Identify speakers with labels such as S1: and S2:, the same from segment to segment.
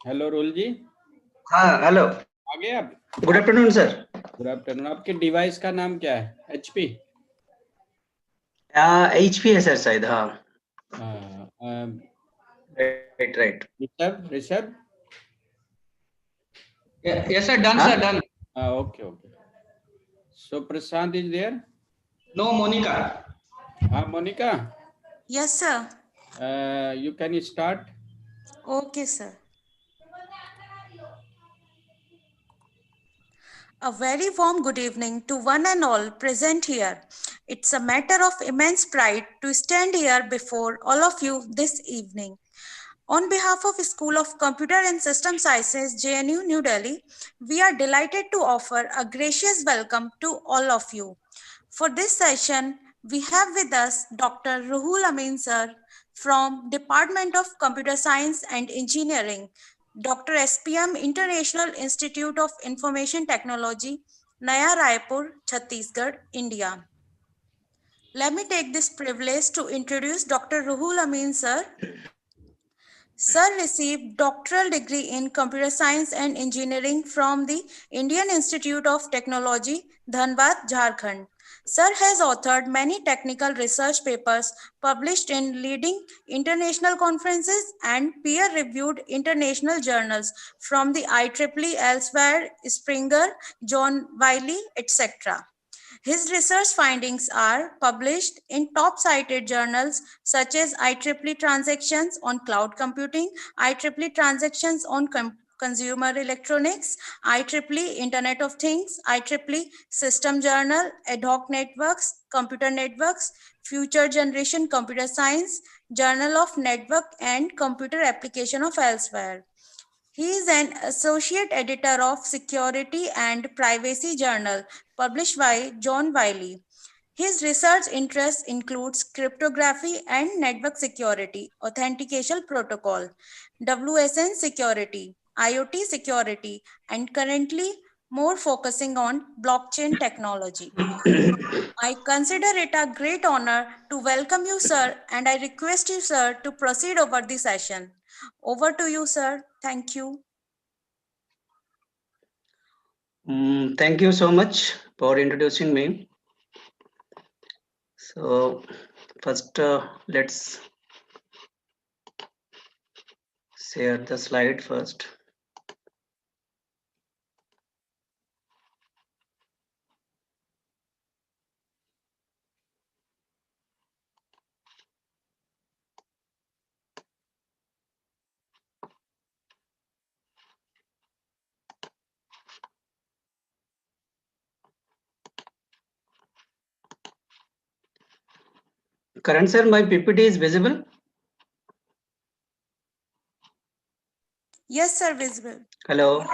S1: Hello role जी।
S2: हाँ hello,
S1: आ गए आप?
S2: Good afternoon sir.
S1: Good afternoon. आपके डिवाइस का नाम क्या है? एचपी?
S2: HP है सर शायद। हाँ right right.
S1: Rishabh?
S3: Yes, sir. Done,
S2: Huh?
S3: sir. Done.
S1: Okay. So Prashant is there?
S3: No, Monica.
S1: Monica?
S4: Yes, sir.
S1: You can start.
S4: Okay, sir. A very warm good evening to one and all present here. It's a matter of immense pride to stand here before all of you this evening. On behalf of School of Computer and System Sciences, JNU, New Delhi, we are delighted to offer a gracious welcome to all of you. For this session, we have with us Dr. Ruhul Amin sir from Department of Computer Science and Engineering, Dr. SPM International Institute of Information Technology, Naya Raipur, Chhattisgarh, India. Let me take this privilege to introduce Dr. Ruhul Amin sir. Sir received doctoral degree in Computer Science and Engineering from the Indian Institute of Technology, Dhanbad, Jharkhand. Sir has authored many technical research papers published in leading international conferences and peer-reviewed international journals from the IEEE, Elsewhere, Springer, John Wiley, etc. His research findings are published in top-cited journals such as IEEE Transactions on Cloud Computing, IEEE Transactions on Consumer Electronics, IEEE Internet of Things, IEEE System Journal, Ad Hoc Networks, Computer Networks, Future Generation Computer Science, Journal of Network and Computer Application of Elsewhere. He is an associate editor of Security and Privacy Journal, published by John Wiley. His research interests includes cryptography and network security, authentication protocol, WSN security, IoT security, and currently more focusing on blockchain technology. I consider it a great honor to welcome you, sir, and I request you, sir, to proceed over the session. Over to you, sir. Thank you.
S2: Thank you so much for introducing me. So first let's share the slide first. Karan sir, my PPT is visible?
S4: Yes, sir, visible.
S2: Hello.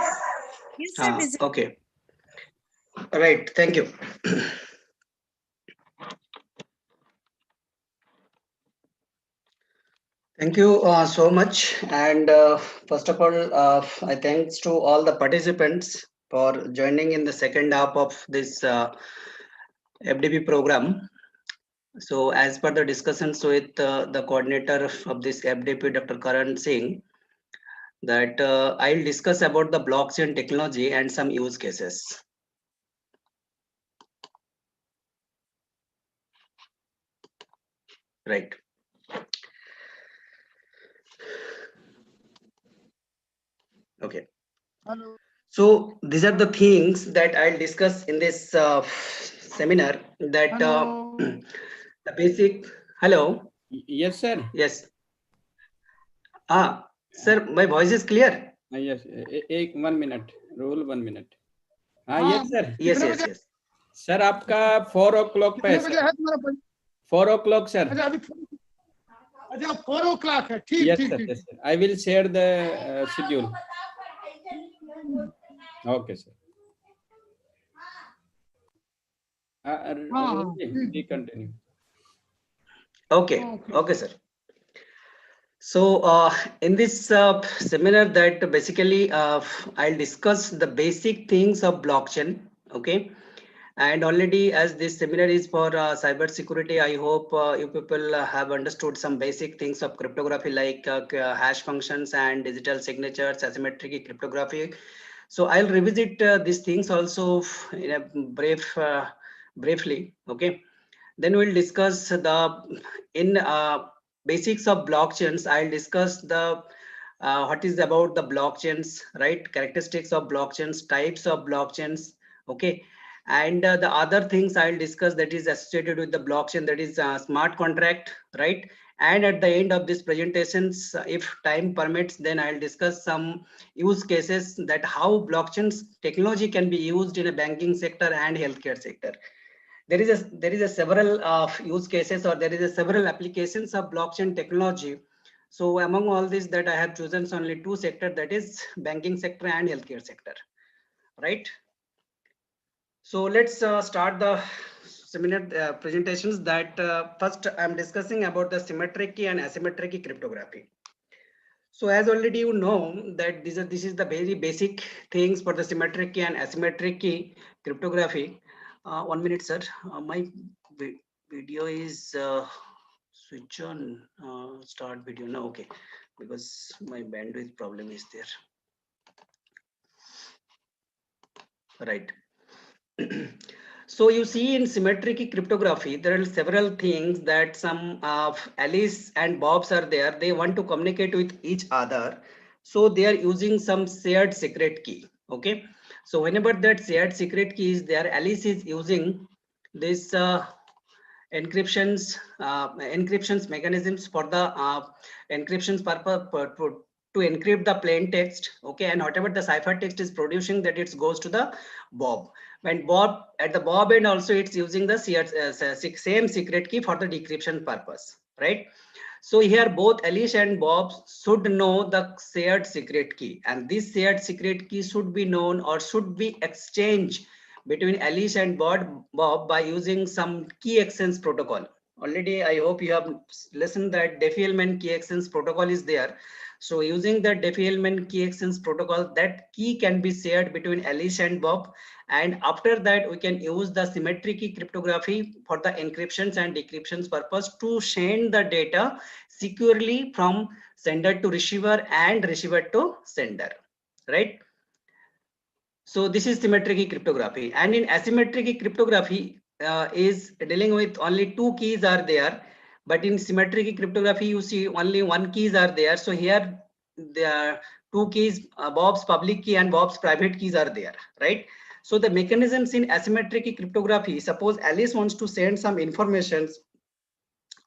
S4: Yes, sir, visible.
S2: Okay. Right. Thank you. Thank you so much. And first of all, I thanks to all the participants for joining in the second half of this FDP program. So as per the discussions with the coordinator of this FDP, Dr. Karan Singh, that I'll discuss about the blockchain technology and some use cases. Right. Okay.
S5: Hello.
S2: So these are the things that I'll discuss in this seminar. That the basic. Hello.
S1: Yes, sir.
S2: Yes. Sir, my voice is clear.
S1: Yes. 1 minute. Rule 1 minute. Yes, sir.
S2: Yes.
S1: Sir आपका 4 o'clock पे है sir. 4 o'clock sir.
S5: अच्छा 4 o'clock है. ठीक.
S1: Yes sir. I will share the schedule. Okay sir. We continue.
S2: Okay sir. So in this seminar that basically I'll discuss the basic things of blockchain. Okay. And already, as this seminar is for cyber security, I hope you people have understood some basic things of cryptography, like hash functions and digital signatures, asymmetric cryptography. So I'll revisit these things also in a briefly. Okay. Then we'll discuss the basics of blockchains. I'll discuss the what is about the blockchains, right? Characteristics of blockchains, types of blockchains. Okay. And the other things I'll discuss that is associated with the blockchain, that is smart contract, right? And at the end of this presentations, if time permits, then I'll discuss some use cases that how blockchains technology can be used in a banking sector and healthcare sector. There is a several use cases, or there is a several applications of blockchain technology. So among all this, that I have chosen only two sectors, that is banking sector and healthcare sector, right? So let's start the seminar presentations. That first I'm discussing about the symmetric key and asymmetric cryptography. So as already you know that this is the very basic things for the symmetric key and asymmetric key cryptography. 1 minute, sir. My video is switch on. Start video now. Okay, because my bandwidth problem is there. Right. So you see, in symmetric cryptography, there are several things that some Alice and Bobs are there. They want to communicate with each other. So they are using some shared secret key. Okay. So whenever that shared secret key is there, Alice is using this encryptions mechanisms for the encryptions purpose to encrypt the plain text. Okay. And whatever the ciphertext is producing, that it goes to the Bob. When Bob at the Bob end also, it's using the same secret key for the decryption purpose, right? So here both Alice and Bob should know the shared secret key, and this shared secret key should be known or should be exchanged between Alice and Bob by using some key exchange protocol. Already I hope you have listened that Diffie-Hellman key exchange protocol is there. So using the Diffie-Hellman key exchange protocol, that key can be shared between Alice and Bob. And after that, we can use the symmetric key cryptography for the encryptions and decryptions purpose to send the data securely from sender to receiver and receiver to sender, right? So this is symmetric key cryptography. And in asymmetric key cryptography is dealing with only two keys are there. But in symmetric key cryptography, you see only one keys are there. So here there are two keys, Bob's public key and Bob's private keys are there, right? So the mechanisms in asymmetric key cryptography, suppose Alice wants to send some information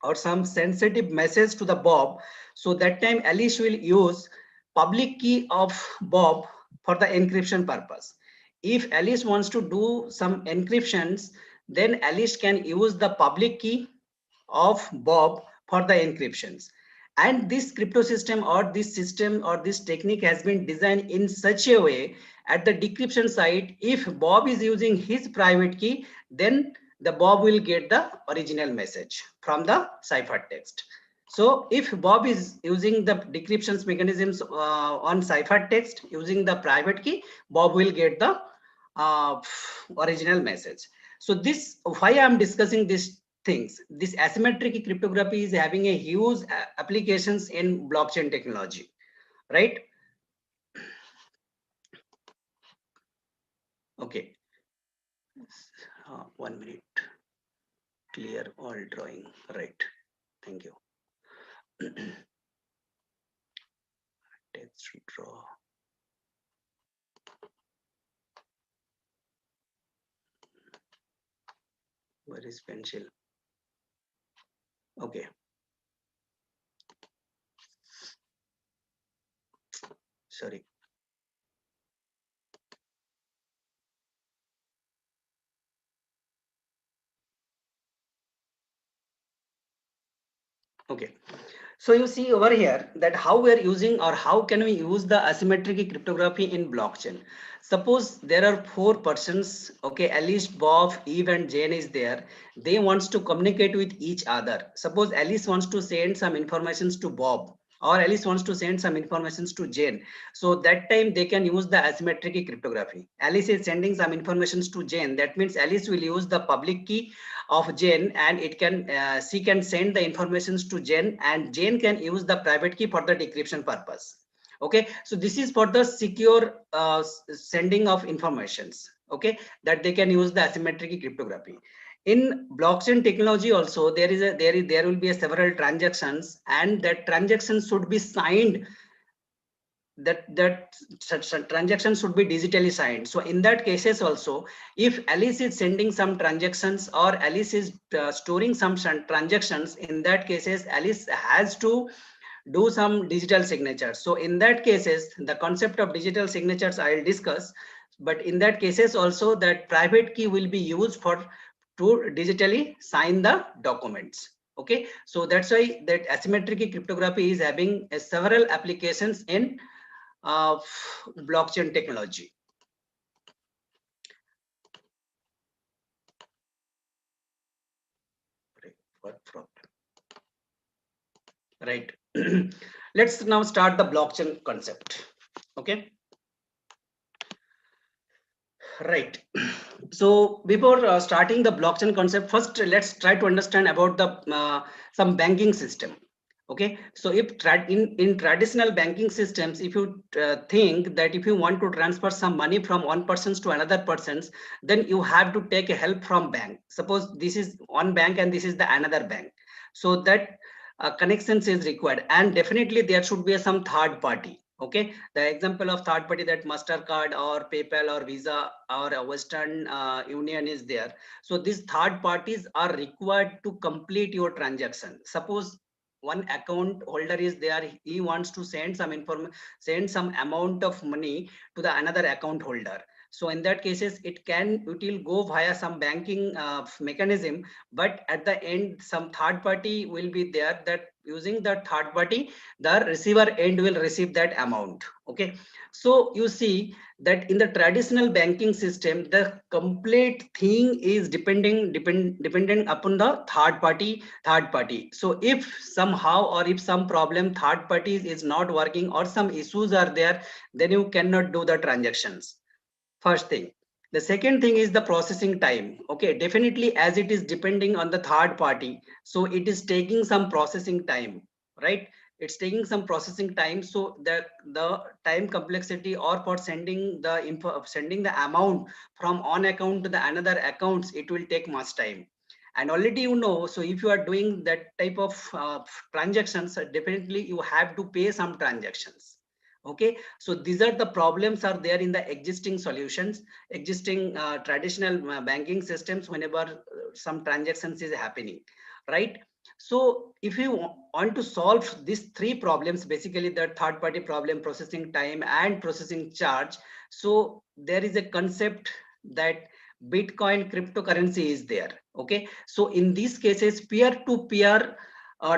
S2: or some sensitive message to the Bob. So that time Alice will use public key of Bob for the encryption purpose. If Alice wants to do some encryptions, then Alice can use the public key of Bob for the encryptions. And this crypto system or this system or this technique has been designed in such a way at the decryption side, if Bob is using his private key, then the Bob will get the original message from the ciphertext. So if Bob is using the decryption mechanisms on ciphertext using the private key, Bob will get the original message. So this, why I'm discussing these things, this asymmetric cryptography is having a huge applications in blockchain technology, right? Okay. 1 minute. Clear all drawing. Right. Thank you. Text draw. Where is pencil? Okay. Sorry. Okay. So you see over here that how we are using or how can we use the asymmetric cryptography in blockchain. Suppose there are 4 persons, okay, Alice, Bob, Eve and Jane is there. They wants to communicate with each other. Suppose Alice wants to send some informations to Bob. or Alice wants to send some informations to Jane. So that time they can use the asymmetric cryptography. Alice is sending some informations to Jane. That means Alice will use the public key of Jane, and it can she can send the informations to Jane, and Jane can use the private key for the decryption purpose. Okay, so this is for the secure sending of informations. Okay, that they can use the asymmetric cryptography. In blockchain technology also, there will be several transactions, and that transaction should be signed. That transaction should be digitally signed. So in that cases also, if Alice is sending some transactions or Alice is storing some transactions, in that cases Alice has to do some digital signatures. So in that cases, the concept of digital signatures I'll discuss, but in that cases also, that private key will be used to digitally sign the documents. Okay, so that's why that asymmetric cryptography is having several applications in blockchain technology. What problem? Right. Let's now start the blockchain concept. Okay. Right. So before starting the blockchain concept, first let's try to understand about the some banking system. Okay, so if in traditional banking systems, if you think that if you want to transfer some money from one person to another person, then you have to take a help from bank. Suppose this is one bank and this is the another bank, so that connections is required, and definitely there should be some third party. Okay, the example of third party, that MasterCard or PayPal or Visa or Western Union is there. So these third parties are required to complete your transaction. Suppose one account holder is there, he wants to send some amount of money to the another account holder. So in that cases, it will go via some banking mechanism, but at the end some third party will be there, that using the third party, the receiver end will receive that amount. Okay, so you see that in the traditional banking system, the complete thing is dependent upon the third party. So if somehow or if some problem third parties is not working or some issues are there, then you cannot do the transactions. First thing. The second thing is the processing time. Okay, definitely as it is depending on the third party, so it is taking some processing time, right? It's taking some processing time, so that the time complexity or for sending the amount from one account to the another accounts, it will take much time. And already you know, so if you are doing that type of transactions, definitely you have to pay some transactions. Okay, so these are the problems are there in the existing solutions, existing traditional banking systems whenever some transactions is happening, right? So if you want to solve these three problems, basically the third party problem, processing time and processing charge, so there is a concept that Bitcoin cryptocurrency is there. Okay, so in these cases, peer-to-peer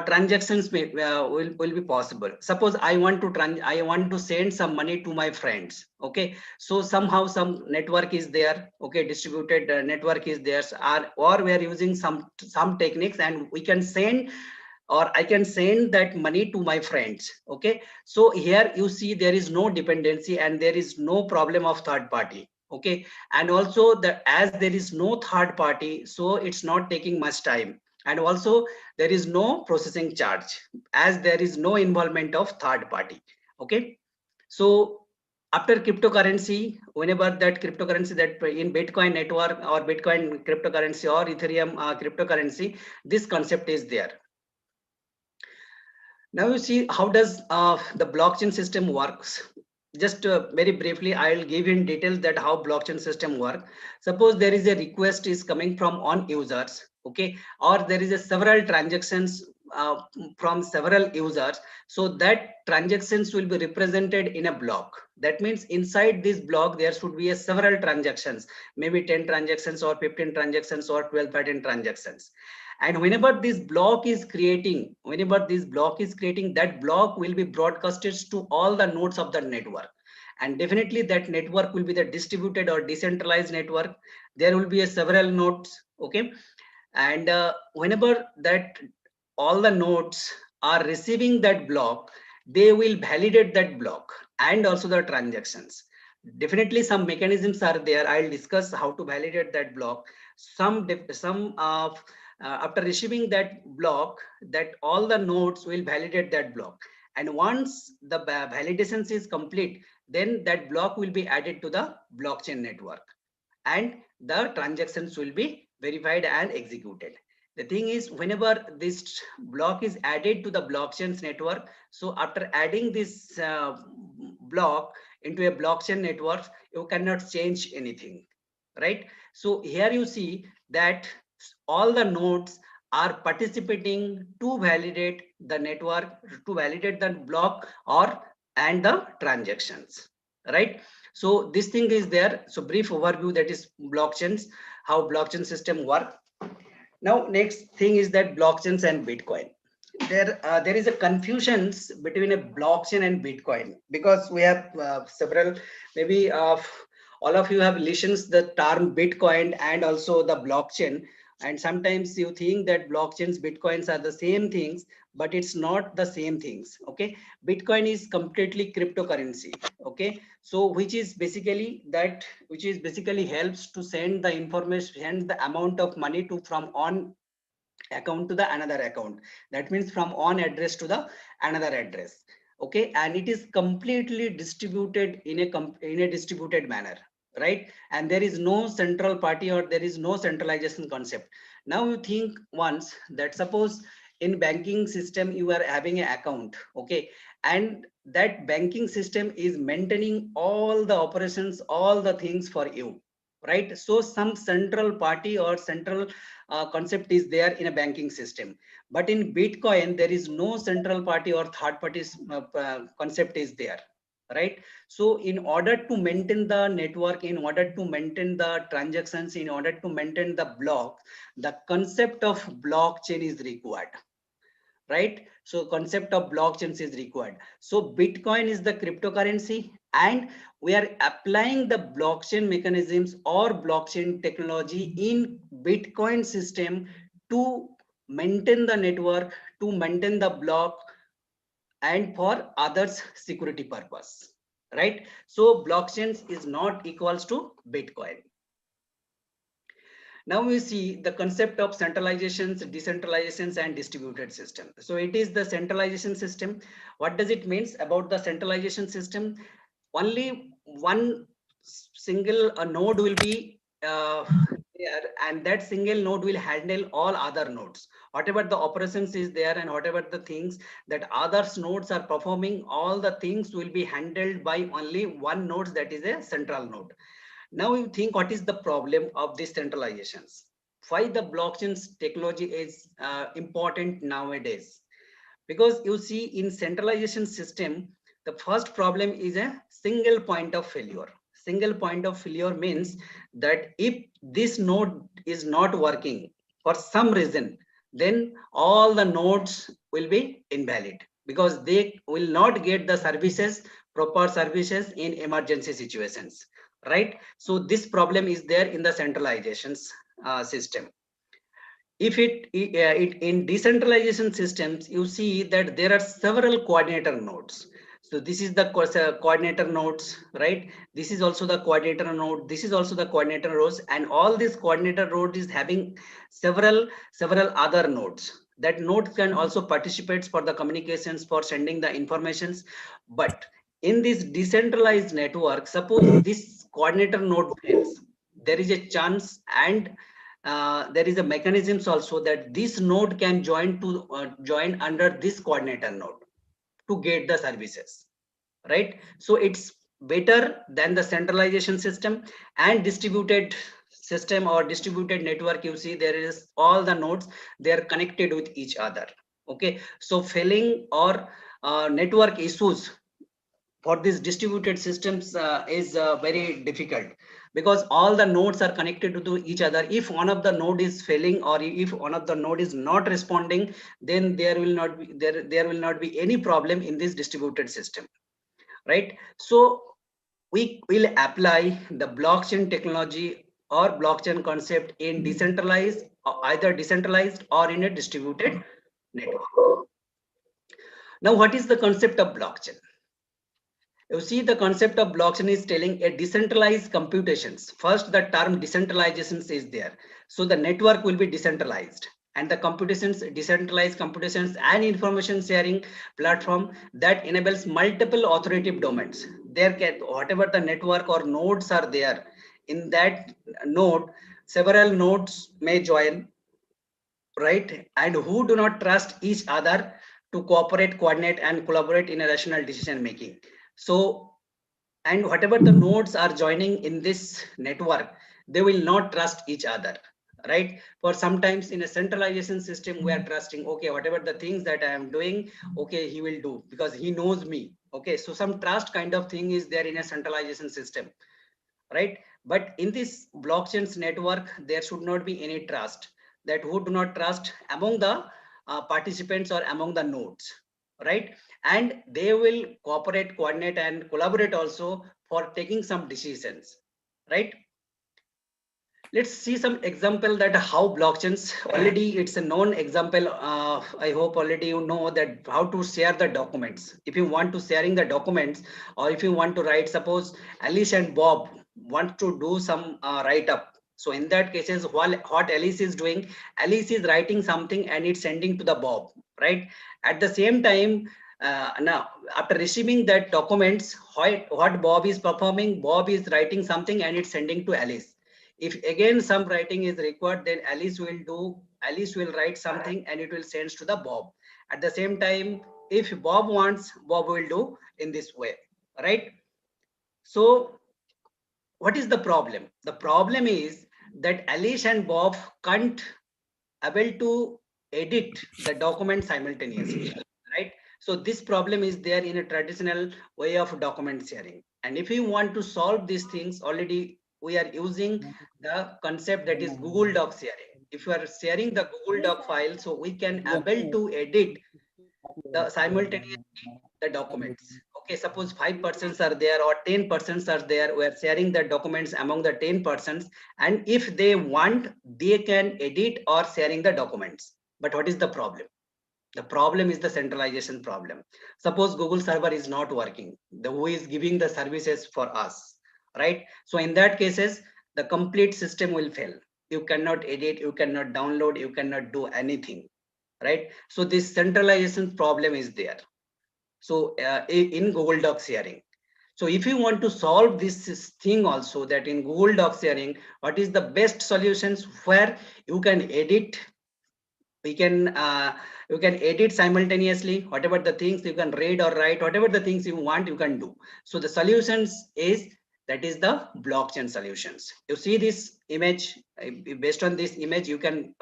S2: transactions will be possible. Suppose I want to send some money to my friends. Okay, so somehow some network is there. Okay, distributed network is there, or we are using some techniques, and we can send, or I can send that money to my friends. Okay, so here you see there is no dependency and there is no problem of third party. Okay, and also as there is no third party, so it's not taking much time. And also there is no processing charge as there is no involvement of third party. Okay, so after cryptocurrency, whenever that cryptocurrency that in Bitcoin network or Bitcoin cryptocurrency or Ethereum cryptocurrency, this concept is there. Now you see how does the blockchain system works. Just very briefly, I'll give in details that how blockchain system work. Suppose there is a request is coming from on users, okay, or there is a several transactions from several users, so that transactions will be represented in a block. That means inside this block there should be a several transactions, maybe 10 transactions or 15 transactions or 12, 13 transactions. And whenever this block is creating, that block will be broadcasted to all the nodes of the network. And definitely that network will be the distributed or decentralized network. There will be a several nodes. Okay, and whenever that all the nodes are receiving that block, they will validate that block and also the transactions. Definitely some mechanisms are there. I'll discuss how to validate that block. After receiving that block, that all the nodes will validate that block. And once the validations is complete, then that block will be added to the blockchain network and the transactions will be verified and executed. The thing is, whenever this block is added to the blockchain's network, so after adding this block into a blockchain network, you cannot change anything, right? So here you see that all the nodes are participating to validate the network, to validate the block and the transactions, right? So this thing is there. So brief overview, that is blockchains, how blockchain system work. Now next thing is that blockchains and Bitcoin. There is a confusion between a blockchain and Bitcoin, because we have several, maybe all of you have listened the term Bitcoin and also the blockchain, and sometimes you think that blockchains, Bitcoins are the same things, but it's not the same things. Okay, Bitcoin is completely cryptocurrency. Okay, so which is basically helps to send the information, send the amount of money to from one account to the another account. That means from one address to the another address. Okay, and it is completely distributed in a distributed manner, right? And there is no central party or there is no centralization concept. Now you think once that suppose in banking system you are having an account, okay, and that banking system is maintaining all the operations, all the things for you, right? So some central party or central concept is there in a banking system, but in Bitcoin there is no central party or third parties concept is there, right? So in order to maintain the network, in order to maintain the transactions, in order to maintain the block, the concept of blockchain is required, right? So concept of blockchains is required. So Bitcoin is the cryptocurrency, and we are applying the blockchain mechanisms or blockchain technology in Bitcoin system to maintain the network, to maintain the block, and for others security purpose, right? So blockchains is not equals to Bitcoin. Now we see the concept of centralizations, decentralizations, and distributed system. So it is the centralization system. What does it mean about the centralization system? Only one single node will be there, and that single node will handle all other nodes. Whatever the operations is there and whatever the things that others nodes are performing, all the things will be handled by only one node, that is a central node. Now you think, what is the problem of these centralizations? Why the blockchain technology is important nowadays? Because you see, in centralization system, the first problem is a single point of failure. Single point of failure means that if this node is not working for some reason, then all the nodes will be invalid, because they will not get the services, proper services in emergency situations, right? So this problem is there in the centralizations system. If in decentralization systems, you see that there are several coordinator nodes. So this is the coordinator nodes, right? This is also the coordinator node. This is also the coordinator nodes, and all these coordinator nodes is having several other nodes. That node can also participate for the communications, for sending the informations. But in this decentralized network, suppose this coordinator node fails, there is a chance, and there is a mechanisms also that this node can join under this coordinator node to get the services, right? So it's better than the centralization system. And distributed system or distributed network, you see there is all the nodes, they are connected with each other. Okay, so failing or network issues for these distributed systems is very difficult, because all the nodes are connected to each other. If one of the node is failing, or if one of the node is not responding, then there will not be any problem in this distributed system, right? So we will apply the blockchain technology or blockchain concept in decentralized, either decentralized or in a distributed network. Now, what is the concept of blockchain? You see, the concept of blockchain is telling a decentralized computations. First, the term decentralizations is there. So the network will be decentralized, and the computations, decentralized computations and information sharing platform that enables multiple authoritative domains. There can, whatever the network or nodes are there, in that node, several nodes may join, right? And who do not trust each other to cooperate, coordinate, and collaborate in a rational decision making. So, and whatever the nodes are joining in this network, they will not trust each other, right? For sometimes in a centralization system, we are trusting, okay, whatever the things that I am doing, okay, he will do because he knows me. Okay, so some trust kind of thing is there in a centralization system, right? But in this blockchain's network, there should not be any trust, that who do not trust among the participants or among the nodes, right? And they will cooperate, coordinate, and collaborate also for taking some decisions, right? Let's see some example that how blockchains already, it's a known example. I hope already you know that how to share the documents. If you want to sharing the documents, or if you want to write, suppose Alice and Bob want to do some write up. So in that cases, what Alice is doing, Alice is writing something and it's sending to the Bob, right? At the same time, now after receiving that documents, what Bob is performing, Bob is writing something and it's sending to Alice. If again some writing is required, then Alice will write something and it will send to the Bob. At the same time, if Bob wants, Bob will do in this way, right? So what is the problem? The problem is that Alice and Bob can't able to edit the document simultaneously, right? So this problem is there in a traditional way of document sharing. And if you want to solve these things, already we are using the concept that is Google Doc sharing. If you are sharing the Google Doc file, so we can able to edit the simultaneously the documents. Okay, suppose 5 persons are there or 10 persons are there, we are sharing the documents among the 10 persons, and if they want, they can edit or sharing the documents. But what is the problem? The problem is the centralization problem. Suppose Google server is not working, who is giving the services for us, right? So in that cases, the complete system will fail. You cannot edit, you cannot download, you cannot do anything, right? So this centralization problem is there. So in Google Docs sharing. So if you want to solve this thing also, that in Google Docs sharing, what is the best solutions where you can edit, you can edit simultaneously, whatever the things you can read or write, whatever the things you want, you can do. So the solutions is, that is the blockchain solutions. You see this image, based on this image, you can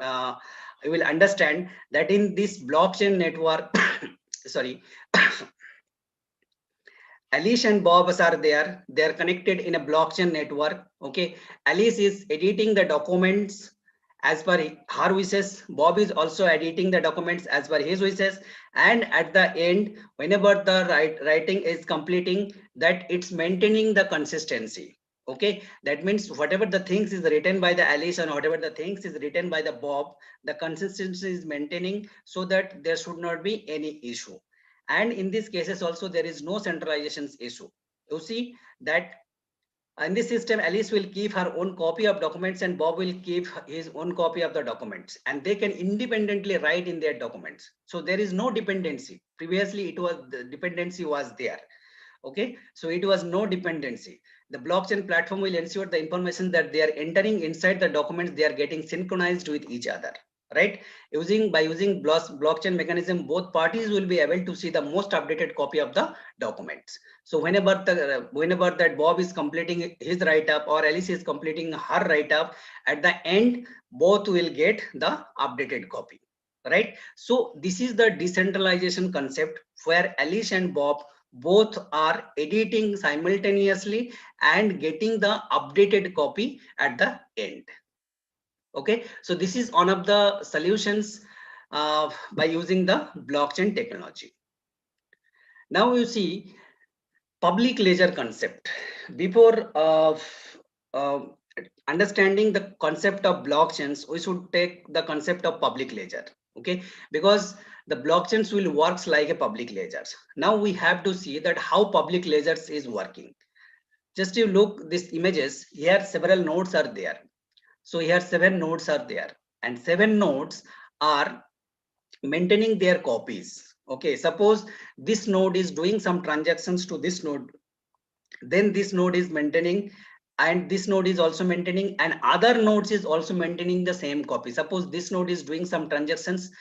S2: you will understand that in this blockchain network, sorry, Alice and Bob are there. They are connected in a blockchain network. Okay, Alice is editing the documents as per her wishes. Bob is also editing the documents as per his wishes. And at the end, whenever the writing is completing, that it's maintaining the consistency. Okay, that means whatever the things is written by the Alice and whatever the things is written by the Bob, the consistency is maintaining, so that there should not be any issue. And in these cases also, there is no centralization issue. You see that in this system, Alice will keep her own copy of documents and Bob will keep his own copy of the documents, and they can independently write in their documents. So there is no dependency. Previously, it was the dependency was there. Okay, so it was no dependency. The blockchain platform will ensure the information that they are entering inside the documents, they are getting synchronized with each other, right? By using blockchain mechanism, both parties will be able to see the most updated copy of the documents. So whenever that Bob is completing his write-up or Alice is completing her write-up, at the end, both will get the updated copy, right? So this is the decentralization concept, where Alice and Bob both are editing simultaneously and getting the updated copy at the end. Okay, so this is one of the solutions by using the blockchain technology. Now you see public ledger concept. Before understanding the concept of blockchains, we should take the concept of public ledger. Okay, because the blockchains will works like a public ledgers. Now we have to see that how public ledgers is working. Just you look these images here, several nodes are there. So here 7 nodes are there, and 7 nodes are maintaining their copies. Okay, suppose this node is doing some transactions to this node, then this node is maintaining, and this node is also maintaining, and other nodes is also maintaining the same copy. Suppose this node is doing some transactions,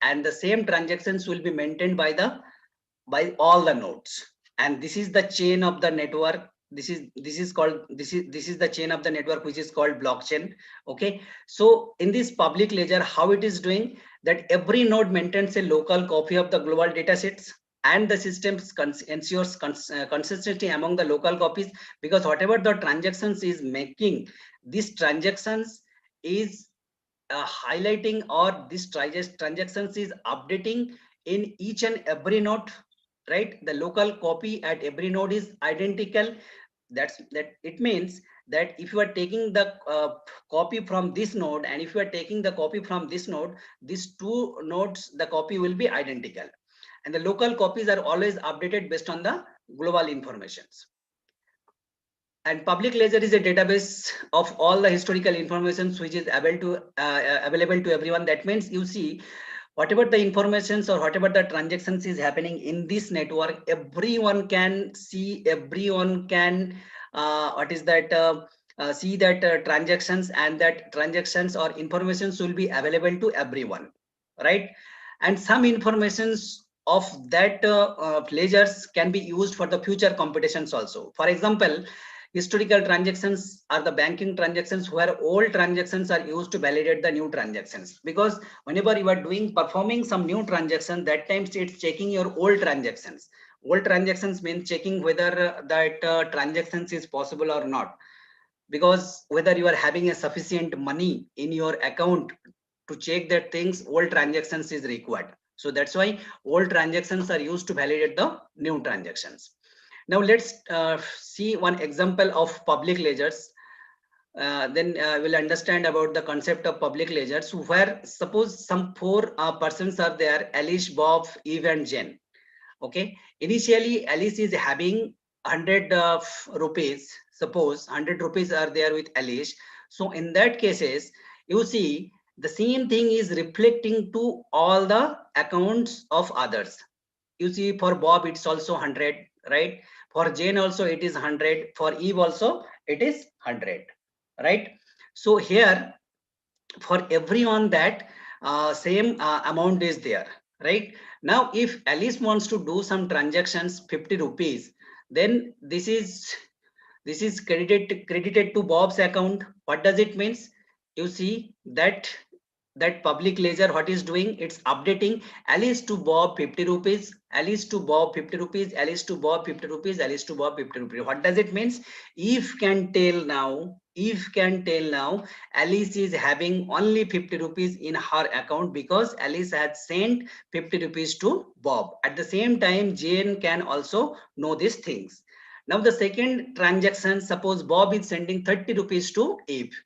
S2: and the same transactions will be maintained by all the nodes, and this is the chain of the network. This is the chain of the network, which is called blockchain. Okay, so in this public ledger, how it is doing that every node maintains a local copy of the global data sets, and the system ensures consistency among the local copies, because whatever the transactions is making, these transactions is highlighting, or this transactions is updating in each and every node, right? The local copy at every node is identical. That it means that if you are taking the copy from this node, and if you are taking the copy from this node, these 2 nodes, the copy will be identical, and the local copies are always updated based on the global informations. And public ledger is a database of all the historical informations which is available to everyone. That means you see whatever the informations or whatever the transactions is happening in this network, everyone can see, everyone can see that transactions, and that transactions or informations will be available to everyone, right? And some informations of that ledgers can be used for the future computations also. For example, historical transactions are the banking transactions, where old transactions are used to validate the new transactions, because whenever you are performing some new transaction, that times it's checking your old transactions. Old transactions means checking whether that transactions is possible or not, because whether you are having a sufficient money in your account to check that things, old transactions is required. So that's why old transactions are used to validate the new transactions. Now let's see one example of public ledgers. Then we'll understand about the concept of public ledgers, where suppose some 4 persons are there: Alice, Bob, Eve, and Jane. Okay, initially Alice is having 100 rupees. Suppose 100 rupees are there with Alice. So in that cases, you see the same thing is reflecting to all the accounts of others. You see for Bob it's also 100, right? For Jane also it is 100. For Eve also it is 100, right? So here for everyone that same amount is there, right? Now if Alice wants to do some transactions 50 rupees, then this is credited to Bob's account. What does it means? You see that public ledger, what is doing, it's updating Alice to Bob 50 rupees, Alice to Bob 50 rupees, Alice to Bob 50 rupees, Alice to Bob 50 rupees. What does it means? Eve can tell now Alice is having only 50 rupees in her account, because Alice had sent 50 rupees to Bob. At the same time, Jane can also know these things. Now the second transaction, suppose Bob is sending 30 rupees to Eve.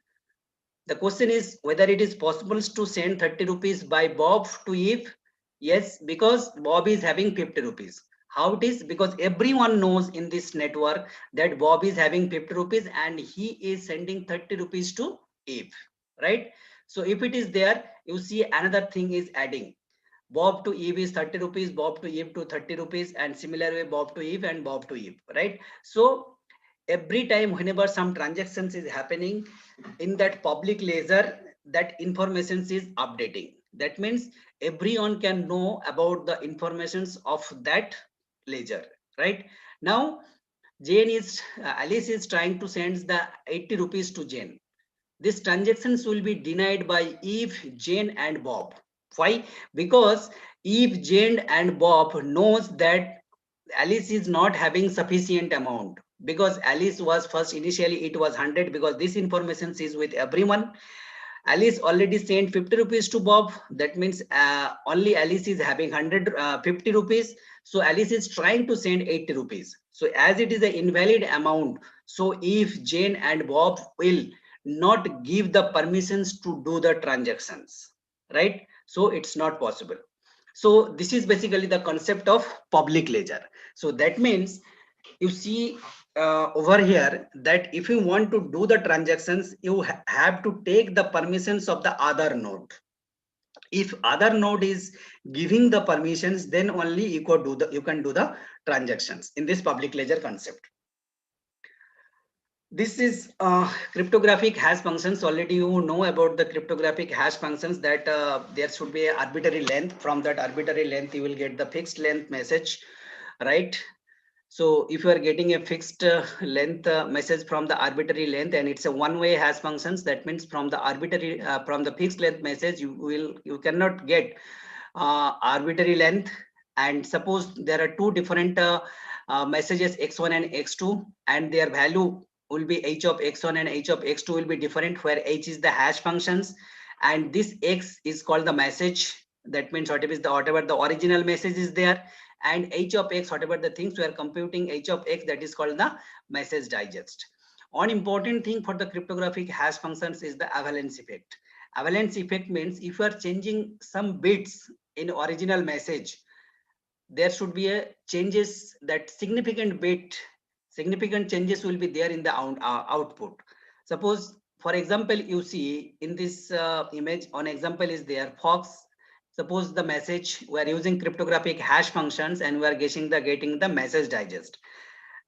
S2: The question is whether it is possible to send 30 rupees by Bob to Eve. Yes, because Bob is having 50 rupees. How it is? Because everyone knows in this network that Bob is having 50 rupees and he is sending 30 rupees to Eve, right? So if it is there, you see another thing is adding. Bob to Eve is 30 rupees, Bob to Eve to 30 rupees, and similar way Bob to Eve and Bob to Eve, right? So every time whenever some transactions is happening in that public ledger, that information is updating. That means everyone can know about the informations of that ledger, right? Now Alice is trying to send the 80 rupees to Jane. These transactions will be denied by Eve, Jane, and Bob. Why? Because Eve, Jane, and Bob knows that Alice is not having sufficient amount, because Alice was first, initially it was 100, because this information is with everyone. Alice already sent 50 rupees to Bob. That means only Alice is having 50 rupees. So Alice is trying to send 80 rupees. So as it is an invalid amount, so if Jane and Bob will not give the permissions to do the transactions, right? So it's not possible. So this is basically the concept of public ledger. So that means you see over here that if you want to do the transactions, you have to take the permissions of the other node. If other node is giving the permissions, then only you can do the transactions in this public ledger concept. This is cryptographic hash functions. Already you know about the cryptographic hash functions, that there should be an arbitrary length. From that arbitrary length, you will get the fixed length message, right? So if you are getting a fixed length message from the arbitrary length, and it's a one-way hash functions, that means from the arbitrary from the fixed length message, you cannot get arbitrary length. And suppose there are two different messages, x1 and x2, and their value will be h of x1 and h of x2 will be different, where h is the hash functions and this x is called the message. That means whatever the original message is there, and h of x, whatever the things we are computing h of x, that is called the message digest. One important thing for the cryptographic hash functions is the avalanche effect. Avalanche effect means if you are changing some bits in original message, there should be a changes, that significant changes will be there in the output. Suppose, for example, you see in this image, on example is there Fox. Suppose the message, we are using cryptographic hash functions and we are getting the message digest.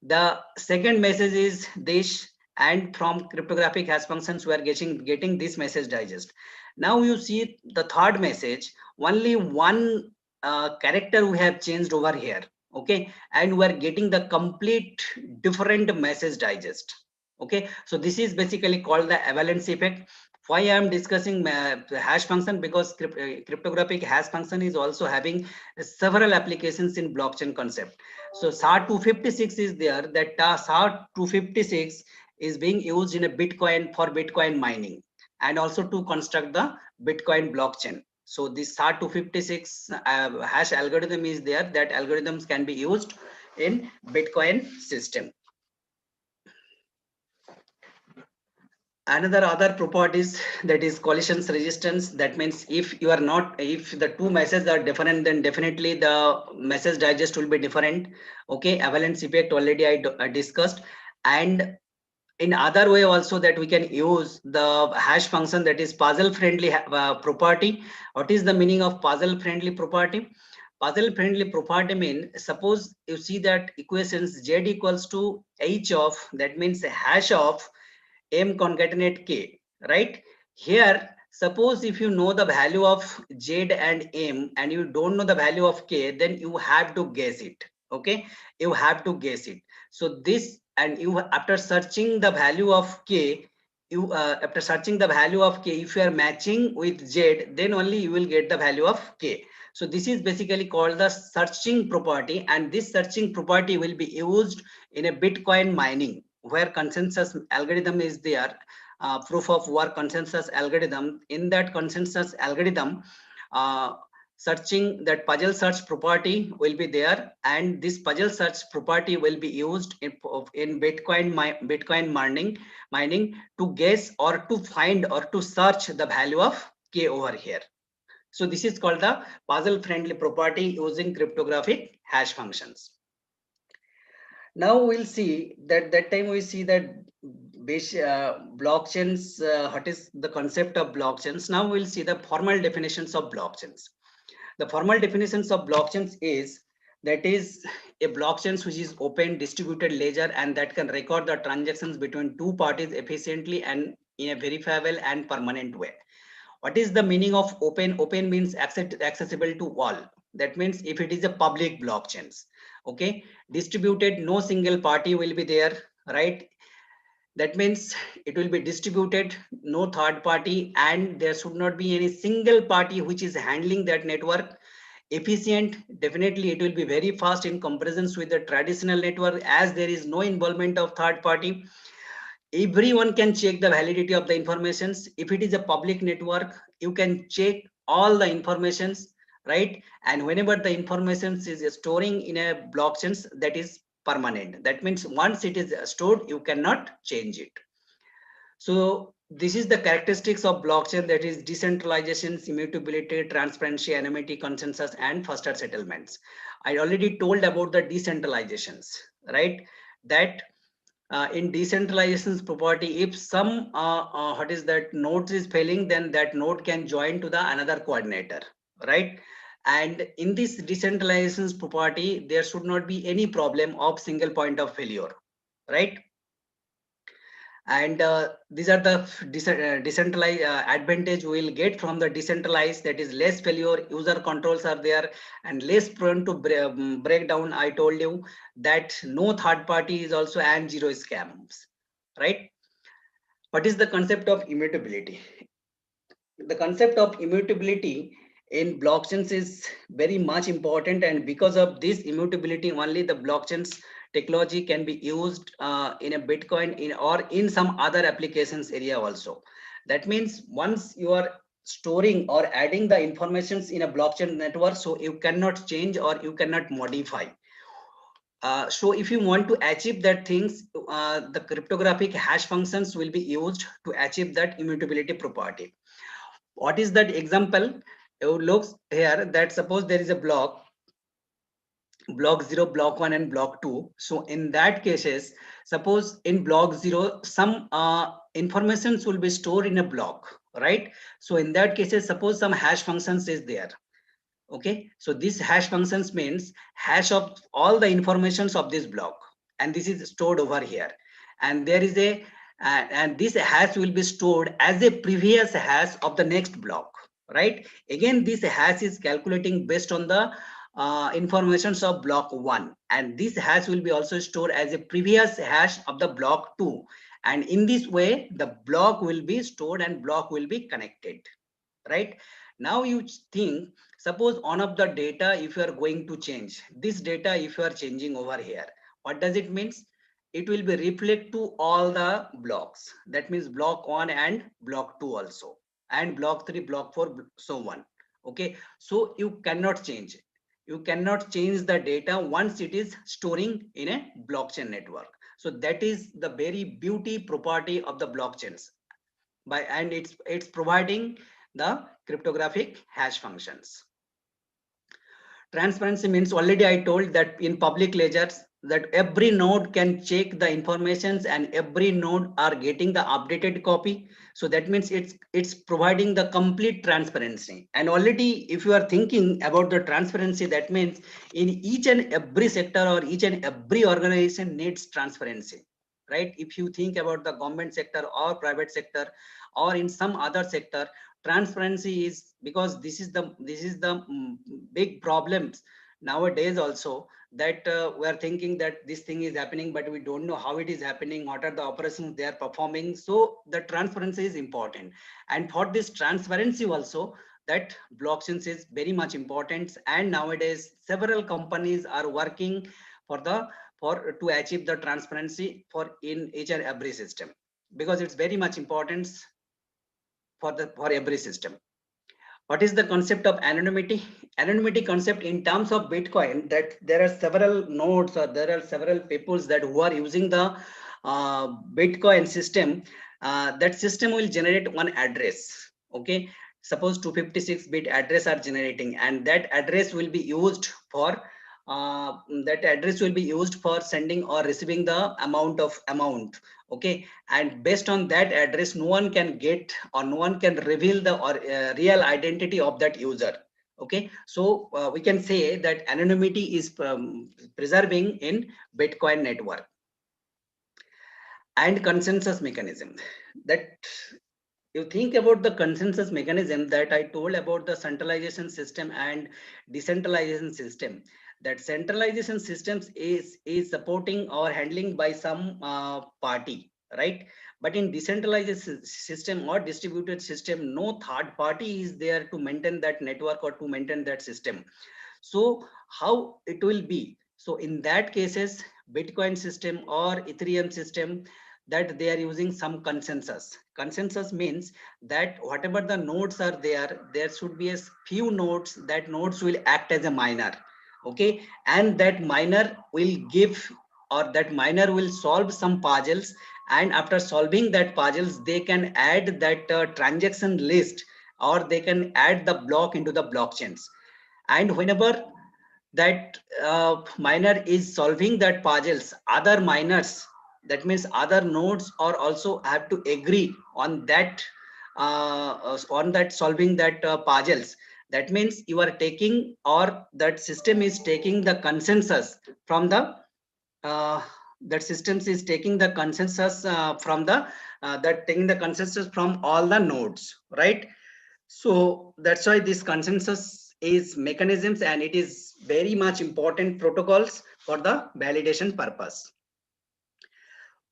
S2: The second message is this, and from cryptographic hash functions we are getting this message digest. Now you see the third message, only one character we have changed over here, okay, and we are getting the complete different message digest. Okay, so this is basically called the avalanche effect. Why I am discussing hash function? Because cryptographic hash function is also having several applications in blockchain concept. So SHA-256 is there, that SHA-256 is being used in a Bitcoin for Bitcoin mining, and also to construct the Bitcoin blockchain. So this SHA-256 hash algorithm is there, that algorithms can be used in Bitcoin system. Another other properties, that is collision resistance. That means if the two messages are different, then definitely the message digest will be different. Okay, avalanche effect already I discussed. And in other way also, that we can use the hash function, that is puzzle friendly property. What is the meaning of puzzle friendly property? Puzzle friendly property means, suppose you see that equations z equals to h of, that means a hash of m concatenate k, right? Here, suppose if you know the value of z and m and you don't know the value of k, then you have to guess it. Okay, you have to guess it. So this, and you, after searching the value of k, if you are matching with z, then only you will get the value of k. So this is basically called the searching property, and this searching property will be used in a Bitcoin mining, where consensus algorithm is there, proof of work consensus algorithm. In that consensus algorithm, searching, that puzzle search property will be there, and this puzzle search property will be used in Bitcoin mining to guess or to find or to search the value of k over here. So this is called the puzzle friendly property using cryptographic hash functions. Now we'll see that we see that blockchains, what is the concept of blockchains. Now we'll see the formal definitions of blockchains. The formal definitions of blockchains is, that is a blockchain which is open distributed ledger and that can record the transactions between two parties efficiently and in a verifiable and permanent way. What is the meaning of open? Open means accessible to all. That means if it is a public blockchains. Okay, distributed, no single party will be there, right? That means it will be distributed, no third party, and there should not be any single party which is handling that network. Efficient, definitely it will be very fast in comparison with the traditional network, as there is no involvement of third party. Everyone can check the validity of the informations. If it is a public network, you can check all the informations, right? And whenever the information is storing in a blockchains, that is permanent. That means once it is stored, you cannot change it. So this is the characteristics of blockchain, that is decentralization, immutability, transparency, anonymity, consensus, and faster settlements. I already told about the decentralizations, right? That in decentralization's property, if some what is that node is failing, then that node can join to the another coordinator, right? And in this decentralization's property, there should not be any problem of single point of failure, right? And these are the decentralized advantage we will get from the decentralized, that is less failure, user controls are there, and less prone to break down. I told you that no third party is also, and zero scams, right? What is the concept of immutability? The concept of immutability in blockchains is very much important, and because of this immutability only, the blockchains technology can be used in a Bitcoin or in some other applications area also. That means once you are storing or adding the informations in a blockchain network, so you cannot change or you cannot modify. So if you want to achieve that things, the cryptographic hash functions will be used to achieve that immutability property. What is that example? It looks here that suppose there is a block 0, block 1, and block 2. So in that cases, suppose in block 0, some informations will be stored in a block, right? So in that cases, suppose some hash functions is there. Okay, so this hash functions means hash of all the informations of this block, and this is stored over here. And there is a and this hash will be stored as a previous hash of the next block, right? Again, this hash is calculating based on the informations of block 1, and this hash will be also stored as a previous hash of the block 2. And in this way, the block will be stored and block will be connected, right? Now you think, suppose one of the data, if you are going to change this data, if you are changing over here, what does it mean? It will be reflect to all the blocks. That means block 1 and block 2 also, and block 3, block 4, so on. Okay, so you cannot change. You cannot change the data once it is storing in a blockchain network. So that is the very beauty property of the blockchains. And it's providing the cryptographic hash functions. Transparency means, already I told that in public ledgers that every node can check the informations and every node are getting the updated copy. So that means it's providing the complete transparency. And already if you are thinking about the transparency, that means in each and every sector or each and every organization needs transparency, right? If you think about the government sector or private sector or in some other sector, transparency is, because this is the big problems nowadays also, that we are thinking that this thing is happening, but we don't know how it is happening, what are the operations they are performing. So the transparency is important, and for this transparency also, that blockchains is very much important. And nowadays several companies are working to achieve the transparency for in each and every system, because it's very much important for every system. What is the concept of anonymity? Anonymity concept in terms of Bitcoin, that there are several nodes or there are several peoples that who are using the Bitcoin system. That system will generate one address. Okay, suppose 256-bit address are generating, and that address will be used for sending or receiving the amount. Okay, and based on that address, no one can get or no one can reveal the real identity of that user. Okay, so we can say that anonymity is preserving in Bitcoin network. And consensus mechanism, that you think about the consensus mechanism that I told about the centralization system and decentralization system. That centralization systems is supporting or handling by some party, right? But in decentralized system or distributed system, no third party is there to maintain that network or to maintain that system. So how it will be? So in that cases, Bitcoin system or Ethereum system, that they are using some consensus. Consensus means that whatever the nodes are there, there should be a few nodes, that nodes will act as a miner. Okay, and that miner will give or that miner will solve some puzzles, and after solving that puzzles, they can add that transaction list, or they can add the block into the blockchains. And whenever that miner is solving that puzzles, other miners, that means other nodes, are also have to agree on that solving that puzzles. That means you are taking, or that system is taking the consensus from the that systems is taking the consensus from the taking the consensus from all the nodes, right? So that's why this consensus is mechanisms, and it is very much important protocols for the validation purpose.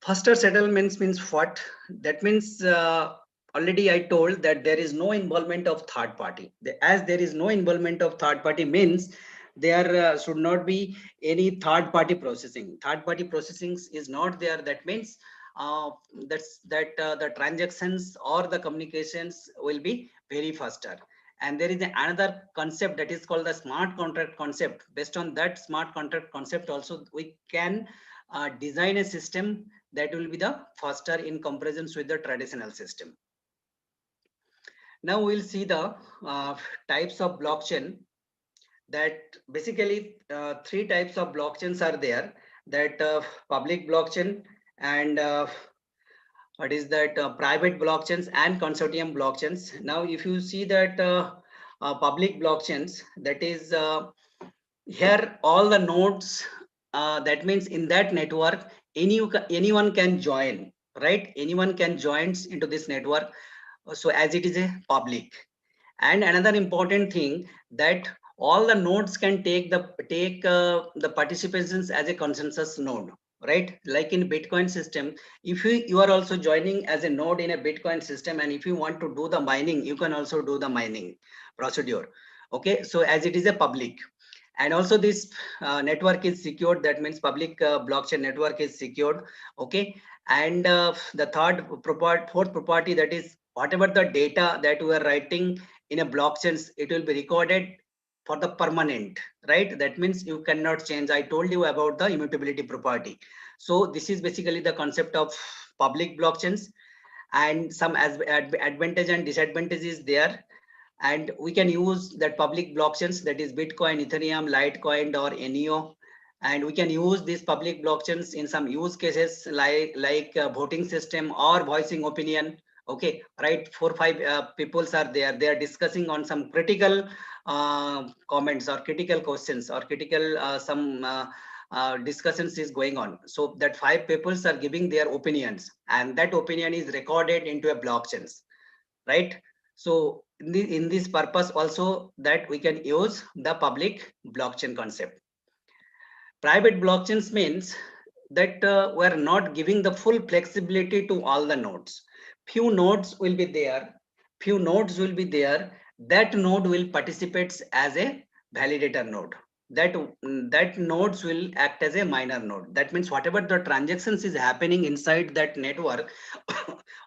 S2: Faster settlements means what? That means already I told that there is no involvement of third party. As there is no involvement of third party means there should not be any third party processing. Third party processing is not there. That means the transactions or the communications will be very faster. And there is another concept that is called the smart contract concept. Based on that smart contract concept also, we can design a system that will be the faster in comparison with the traditional system. Now we'll see the types of blockchain. That basically 3 types of blockchains are there. That public blockchain, and what is that private blockchains, and consortium blockchains. Now if you see that public blockchains, that is here all the nodes, that means in that network anyone can join, right? Anyone can join into this network, so as it is a public. And another important thing, that all the nodes can take the participations as a consensus node, right? Like in Bitcoin system, if you are also joining as a node in a Bitcoin system, and if you want to do the mining, you can also do the mining procedure. Okay, so as it is a public. And also this network is secured. That means public blockchain network is secured. Okay, and the fourth property, that is whatever the data that we are writing in a blockchains, it will be recorded for the permanent, right? That means you cannot change. I told you about the immutability property. So this is basically the concept of public blockchains, and some advantage and disadvantages there. And we can use that public blockchains, that is Bitcoin, Ethereum, Litecoin, or NEO. And we can use these public blockchains in some use cases like voting system or voicing opinion. Okay, right? 4 or 5 peoples are there. They are discussing on some critical comments or critical questions or critical discussions is going on. So that 5 peoples are giving their opinions, and that opinion is recorded into a blockchains, right? So in this purpose also, that we can use the public blockchain concept. Private blockchains means that we're not giving the full flexibility to all the nodes. Few nodes will be there. That node will participate as a validator node. That nodes will act as a minor node. That means whatever the transactions is happening inside that network,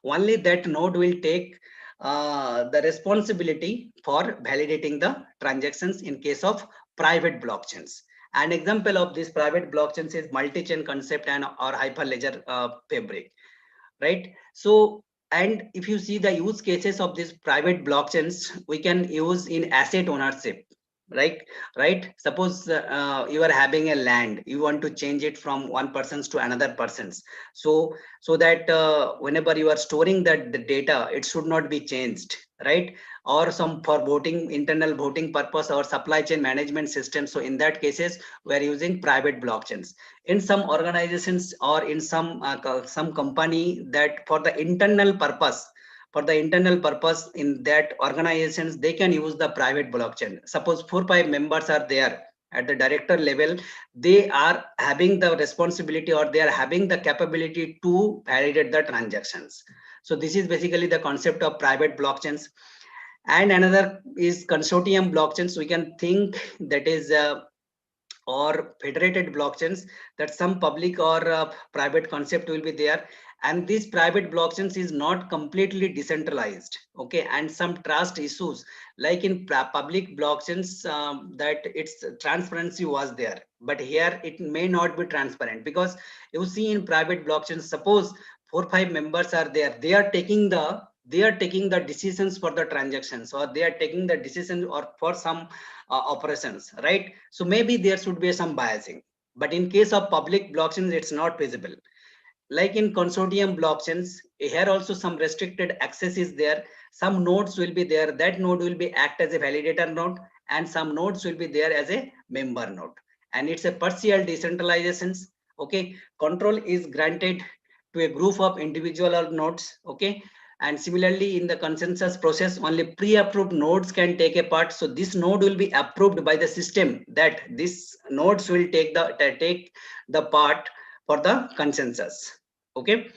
S2: only that node will take the responsibility for validating the transactions in case of private blockchains. An example of this private blockchains is multi-chain concept and or Hyperledger Fabric, right? So, and if you see the use cases of these private blockchains, we can use in asset ownership. Right. Suppose you are having a land, you want to change it from one person's to another person's. So that whenever you are storing that the data, it should not be changed, right? Or some for voting, internal voting purpose or supply chain management system. So in that cases, we are using private blockchains. In some organizations or in some company, that for the internal purpose, in that organizations, they can use the private blockchain. Suppose 4 or 5 members are there at the director level, they are having the responsibility or they are having the capability to validate the transactions. So this is basically the concept of private blockchains. And another is consortium blockchains. We can think that is or federated blockchains, that some public or private concept will be there, and these private blockchains is not completely decentralized. Okay, and some trust issues, like in public blockchains, that its transparency was there, but here it may not be transparent, because you see in private blockchains, suppose 4-5 members are there, they are taking the decisions for the transactions, or they are taking the decisions or for some operations, right? So maybe there should be some biasing, but in case of public blockchains, it's not visible. Like in consortium blockchains, here also some restricted access is there. Some nodes will be there, that node will be act as a validator node, and some nodes will be there as a member node, and it's a partial decentralizations. Okay, control is granted to a group of individual nodes. Okay, and similarly in the consensus process, only pre-approved nodes can take a part. So this node will be approved by the system, that this nodes will take the part for the consensus. Okay,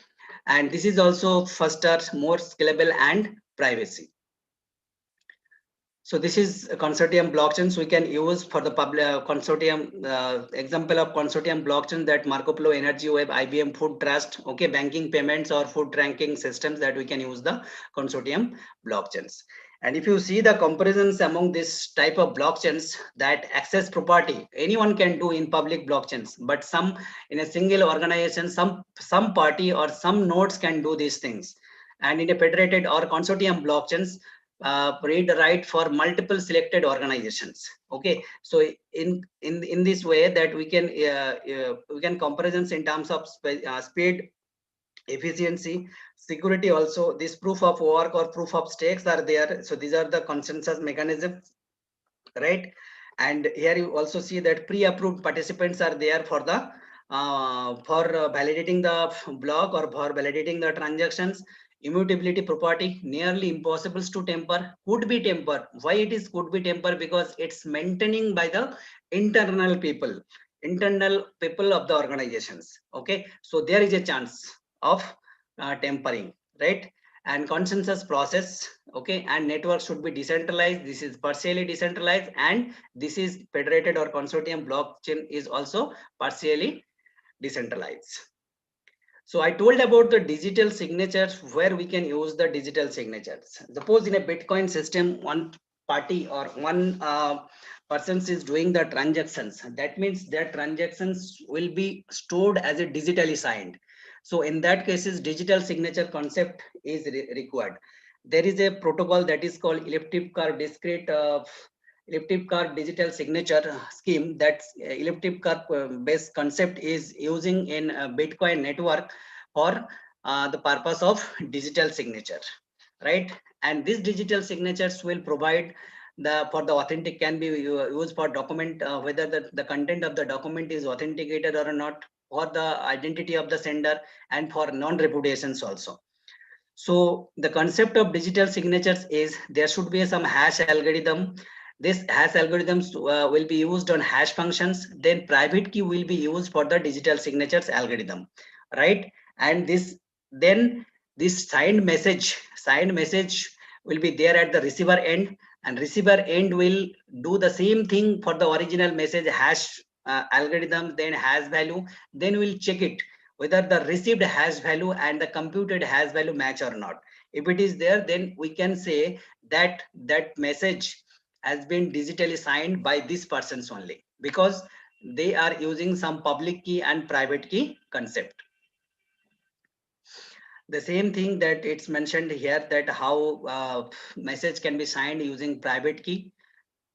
S2: and this is also faster, more scalable, and privacy. So this is a consortium blockchains we can use for the public consortium. Example of consortium blockchain, that Marco Polo, Energy Web, IBM Food Trust. Okay, banking, payments, or food ranking systems, that we can use the consortium blockchains. And if you see the comparisons among this type of blockchains, that access property anyone can do in public blockchains, but some in a single organization, some party or some nodes can do these things. And in a federated or consortium blockchains, read write for multiple selected organizations. Okay, so in this way, that we can comparisons in terms of speed, efficiency, security. Also this proof of work or proof of stakes are there. So these are the consensus mechanisms, right? And here you also see that pre-approved participants are there for the validating the block or for validating the transactions. Immutability property, nearly impossible to temper, could be tempered. Why it is could be tempered? Because it's maintaining by the internal people of the organizations. Okay, so there is a chance of tempering, right? And consensus process. Okay, and network should be decentralized. This is partially decentralized, and this is federated or consortium blockchain is also partially decentralized. So I told about the digital signatures, where we can use the digital signatures. Suppose in a Bitcoin system, one party or one person is doing the transactions. That means that transactions will be stored as a digitally signed. So in that cases, digital signature concept is required. There is a protocol that is called elliptic curve discrete elliptic curve digital signature scheme. That elliptic curve based concept is using in Bitcoin network for the purpose of digital signature, right? And these digital signatures will provide for the authentic, can be used for document whether the content of the document is authenticated or not, for the identity of the sender, and for non-reputations also. So the concept of digital signatures is there should be some hash algorithm. This hash algorithms will be used on hash functions. Then private key will be used for the digital signatures algorithm, right? And this signed message will be there at the receiver end, and receiver end will do the same thing for the original message hash algorithm, then hash value. Then we'll check it whether the received hash value and the computed hash value match or not. If it is there, then we can say that that message has been digitally signed by these persons only, because they are using some public key and private key concept. The same thing that it's mentioned here, that how message can be signed using private key,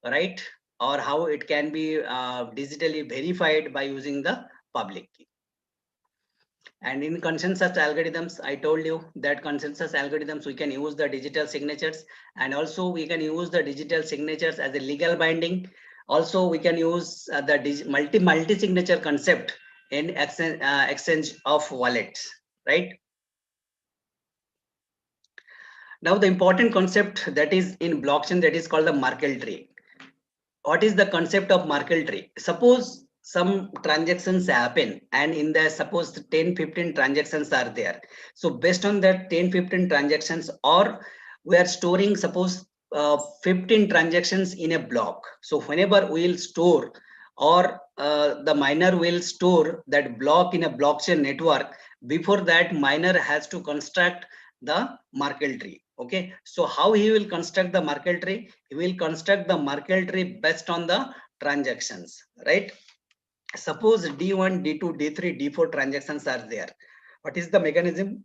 S2: right? Or how it can be digitally verified by using the public key. And in consensus algorithms, I told you that consensus algorithms, we can use the digital signatures, and also we can use the digital signatures as a legal binding. Also, we can use the multi-signature concept in exchange of wallets, right? Now, the important concept that is in blockchain, that is called the Merkle tree. What is the concept of Merkle tree? Suppose some transactions happen, and in the suppose 10-15 transactions are there. So based on that 10-15 transactions, or we are storing suppose 15 transactions in a block. So whenever we will store or the miner will store that block in a blockchain network. Before that, miner has to construct the Merkle tree. Okay, so how he will construct the Merkle tree? He will construct the Merkle tree based on the transactions, right? Suppose D1, D2, D3, D4 transactions are there. What is the mechanism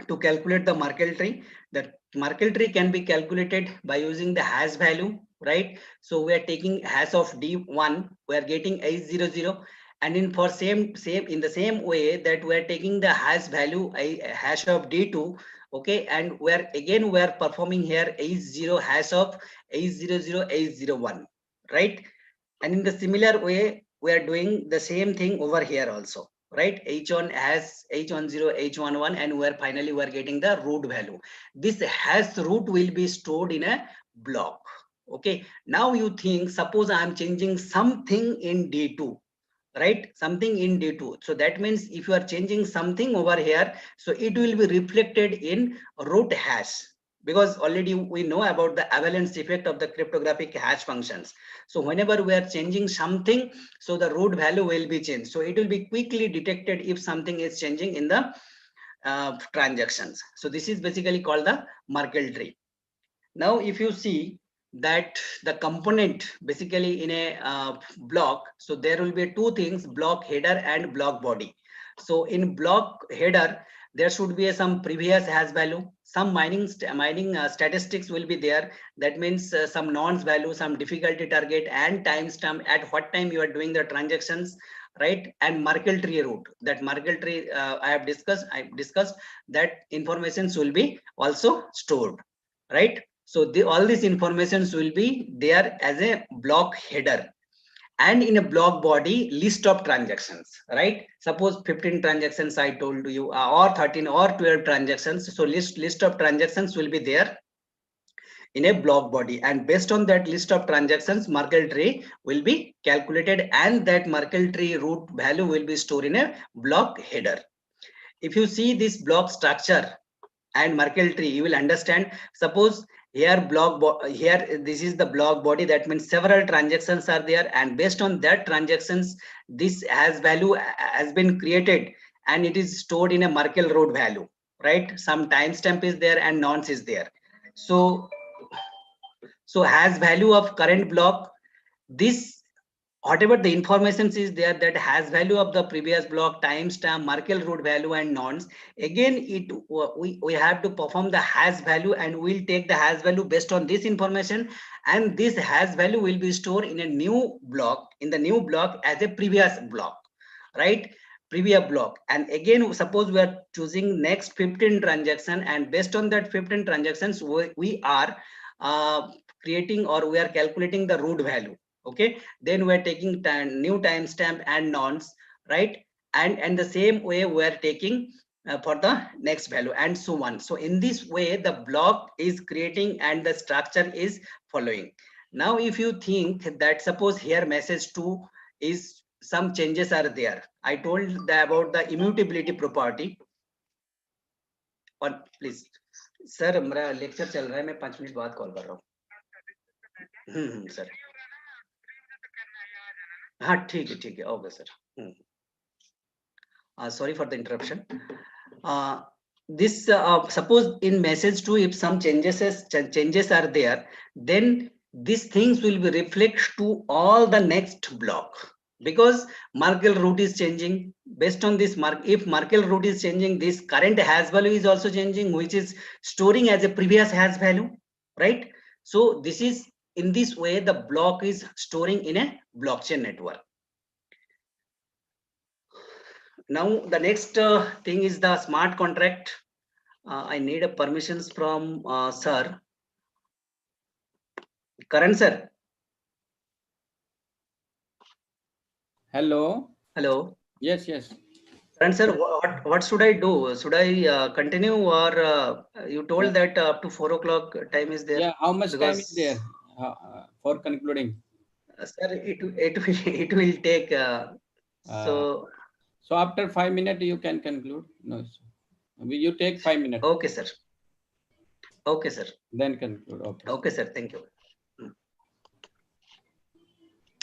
S2: to calculate the Merkle tree? The Merkle tree can be calculated by using the hash value, right? So we are taking hash of D1, we are getting A00, and in for same in the same way that we are taking the hash value a hash of D2, okay, and we are performing here A0 hash of A00 A01, right? And in the similar way, we are doing the same thing over here also, right? H1 has H10, H11, and finally we are getting the root value. This hash root will be stored in a block. Okay. Now you think, suppose I am changing something in D2, right? Something in D2. So that means if you are changing something over here, so it will be reflected in root hash, because already we know about the avalanche effect of the cryptographic hash functions. So whenever we are changing something, so the root value will be changed. So it will be quickly detected if something is changing in the transactions. So this is basically called the Merkle tree. Now, if you see that the component basically in a block, so there will be two things: block header and block body. So in block header, there should be some previous hash value, some mining statistics will be there. That means some nonce value, some difficulty target, and timestamp at what time you are doing the transactions, right? And Merkle tree root. That Merkle tree I discussed that informations will be also stored, right? So all these informations will be there as a block header, and in a block body, list of transactions, right? Suppose 15 transactions I told you, or 13 or 12 transactions. So list of transactions will be there in a block body, and based on that list of transactions, Merkle tree will be calculated, and that Merkle tree root value will be stored in a block header. If you see this block structure and Merkle tree, you will understand. Suppose here this is the block body. That means several transactions are there, and based on that transactions, this hash value has been created, and it is stored in a Merkle root value, right? Some timestamp is there and nonce is there. So hash value of current block, this whatever the information is there, that hash value of the previous block, timestamp, Merkle root value, and nonce. Again, we have to perform the hash value, and we'll take the hash value based on this information, and this hash value will be stored in a new block, as a previous block, right? Previous block. And again, suppose we are choosing next 15 transaction, and based on that 15 transactions, we are creating, or we are calculating the root value. Okay, then we're taking new timestamp and nonce, right? And the same way we're taking for the next value, and so on. So in this way, the block is creating and the structure is following. Now, if you think that suppose here message 2 is some changes are there. I told about the immutability property. Or please, sir, मेरा lecture चल रहा है, मैं 5 minute बाद call कर रहा हूँ. Sir हाँ ठीक है okay sir. Sorry for the interruption. This suppose in message 2, if some changes are there, then these things will be reflected to all the next block, because Merkle root is changing. Based on this, if Merkle root is changing, this current hash value is also changing, which is storing as a previous hash value, right? So this is, in this way, the block is storing in a blockchain network. Now the next thing is the smart contract. I need a permissions from sir. Karan sir.
S1: Hello. Yes.
S2: Karan sir, what should I do? Should I continue, or you told that up to 4 o'clock time is there?
S1: Yeah, how much time is there for concluding?
S2: Sir, it will take
S1: so after 5 minutes you can conclude. No, you take 5 minutes.
S2: Okay sir.
S1: Then conclude. Okay
S2: sir, thank you.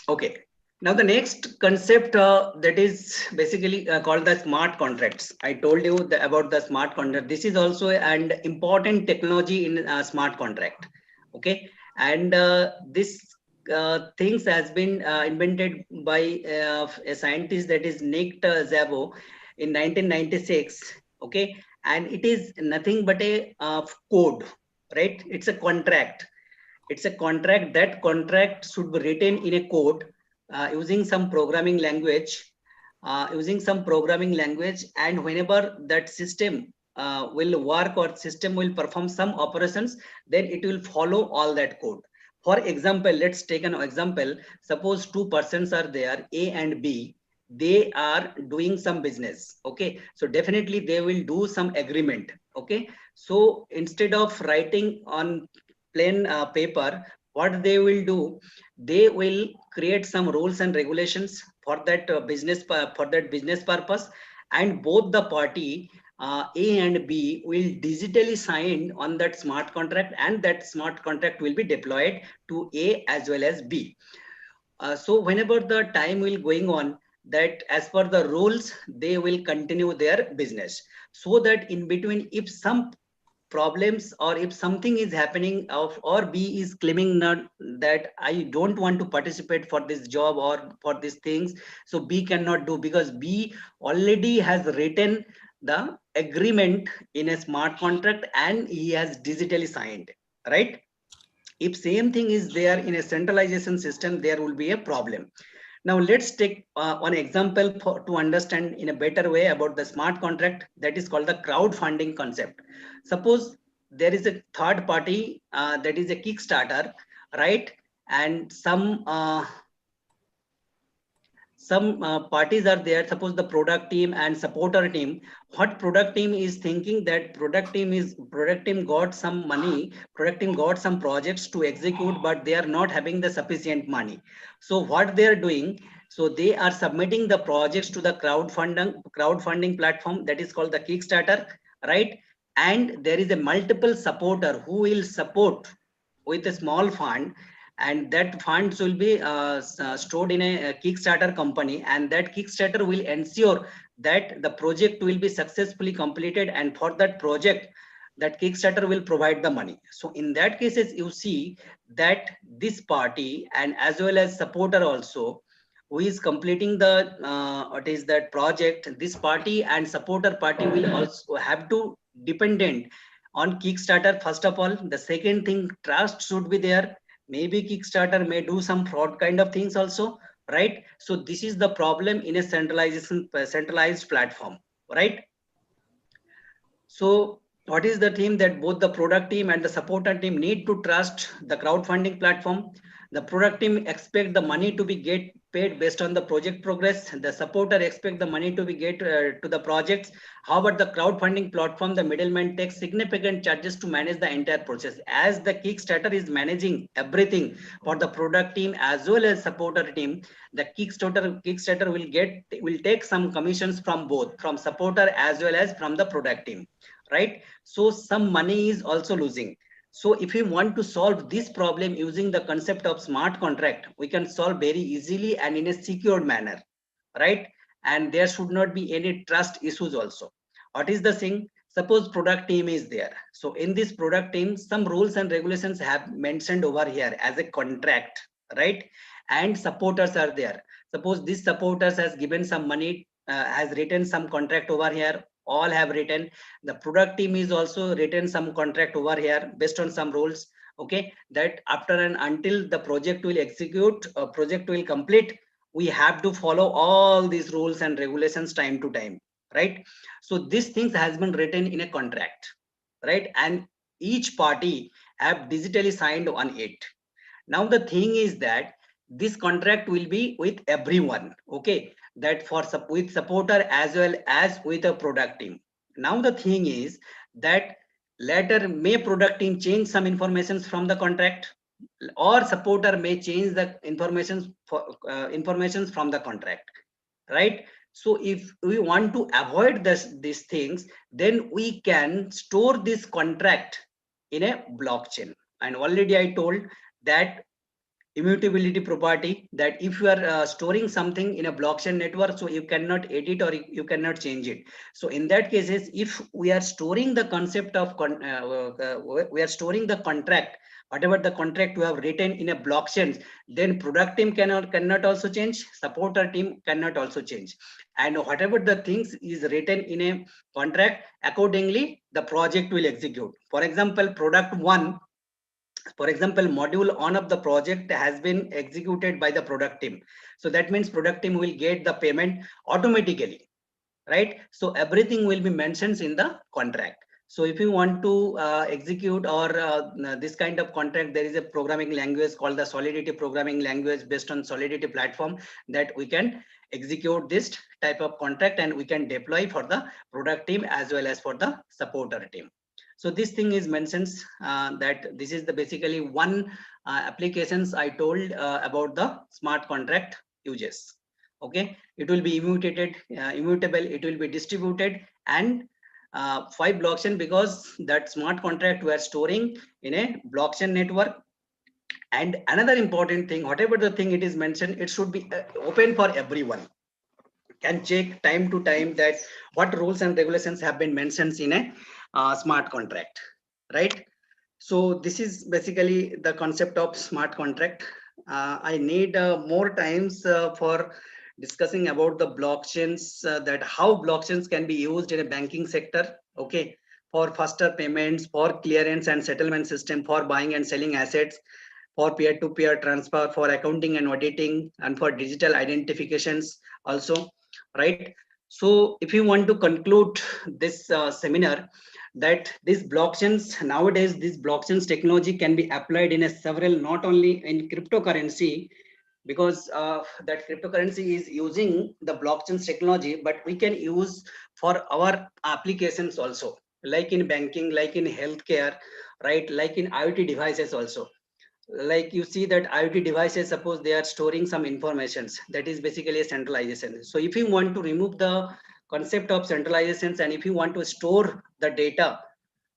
S2: Okay, Now the next concept that is basically called the smart contracts. I told you about the smart contract. This is also an important technology in smart contract. Okay, and this things has been invented by a scientist, that is Nick Szabo, in 1996. Okay, and it is nothing but a code, right? It's a contract. It's a contract. That contract should be written in a code using some programming language, and whenever that system will work or system will perform some operations, then it will follow all that code. For example, let's take an example. Suppose two persons are there, A and B. They are doing some business. Okay, so definitely they will do some agreement. Okay, so instead of writing on plain paper, what they will do, they will create some rules and regulations for that business purpose, and both the party A and B will digitally sign on that smart contract, and that smart contract will be deployed to A as well as B. So whenever the time will going on, that as per the rules, they will continue their business, so that in between, if some problems or if something is happening of, or B is claiming not that I don't want to participate for this job or for these things, so B cannot do, because B already has written the agreement in a smart contract and he has digitally signed, right? If same thing is there in a centralization system, there will be a problem. Now let's take one example to understand in a better way about the smart contract, that is called the crowdfunding concept. Suppose there is a third party, that is a Kickstarter, right? And some parties are there. Suppose the product team and supporter team. What product team is thinking, that product team got some money, product team got some projects to execute, but they are not having the sufficient money. So what they are doing, so they are submitting the projects to the crowdfunding platform, that is called the Kickstarter, right? And there is a multiple supporter who will support with a small fund, and that funds will be stored in a Kickstarter company, and that Kickstarter will ensure that the project will be successfully completed, and for that project, that Kickstarter will provide the money. So in that cases, you see that this party and as well as supporter also, who is completing the what is that project, this party and supporter party will also have to dependent on Kickstarter. First of all, the second thing, trust should be there. Maybe Kickstarter may do some fraud kind of things also, right? So this is the problem in a centralized platform, right? So what is the theme, that both the product team and the supporter team need to trust the crowdfunding platform. The product team expect the money to be get paid based on the project progress. The supporter expect the money to be get to the projects. However, the crowdfunding platform, the middleman takes significant charges to manage the entire process. As the Kickstarter is managing everything for the product team as well as supporter team, the Kickstarter will take some commissions from both, from supporter as well as from the product team, right? So some money is also losing. So if we want to solve this problem using the concept of smart contract, we can solve very easily and in a secured manner, right? And there should not be any trust issues also. What is the thing? Suppose product team is there. So in this product team, some rules and regulations have mentioned over here as a contract, right? And supporters are there. Suppose this supporters has given some money, has written some contract over here. All have written. The product team is also written some contract over here based on some rules. Okay, that after and until the project will execute, project will complete, we have to follow all these rules and regulations time to time, right? So these things has been written in a contract, right? And each party have digitally signed on it. Now the thing is that this contract will be with everyone, okay? That for with supporter as well as with a product team. Now the thing is that later may product team change some informations from the contract, or supporter may change the informations from the contract, right? So if we want to avoid these things, then we can store this contract in a blockchain. And already I told that immutability property, that if you are storing something in a blockchain network, so you cannot edit or you cannot change it. So in that cases, if we are storing the concept of we are storing the contract, whatever the contract we have written in a blockchain, then product team cannot also change, supporter team cannot also change, and whatever the things is written in a contract, accordingly the project will execute. For example, module one of the project has been executed by the product team, so that means product team will get the payment automatically, right? So everything will be mentioned in the contract. So if you want to execute or this kind of contract, there is a programming language called the Solidity programming language based on Solidity platform, that we can execute this type of contract and we can deploy for the product team as well as for the supporter team. So this thing is mentioned that this is the basically one applications I told about the smart contract uses. Okay, it will be immutable, it will be distributed, and 5 blockchain, because that smart contract we are storing in a blockchain network. And another important thing, whatever the thing it is mentioned, it should be open for everyone, can check time to time that what rules and regulations have been mentioned in a smart contract, right? So this is basically the concept of smart contract. I need more times for discussing about the blockchains, that how blockchains can be used in a banking sector, okay, for faster payments, for clearance and settlement system, for buying and selling assets, for peer-to-peer transfer, for accounting and auditing, and for digital identifications also, right? So if you want to conclude this seminar, that these blockchains nowadays, this blockchains technology can be applied in a several, not only in cryptocurrency, because that cryptocurrency is using the blockchains technology, but we can use for our applications also, like in banking, like in healthcare, right, like in IoT devices also. Like you see that IoT devices, suppose they are storing some informations, that is basically a centralization. So if you want to remove the concept of centralizations, and if you want to store the data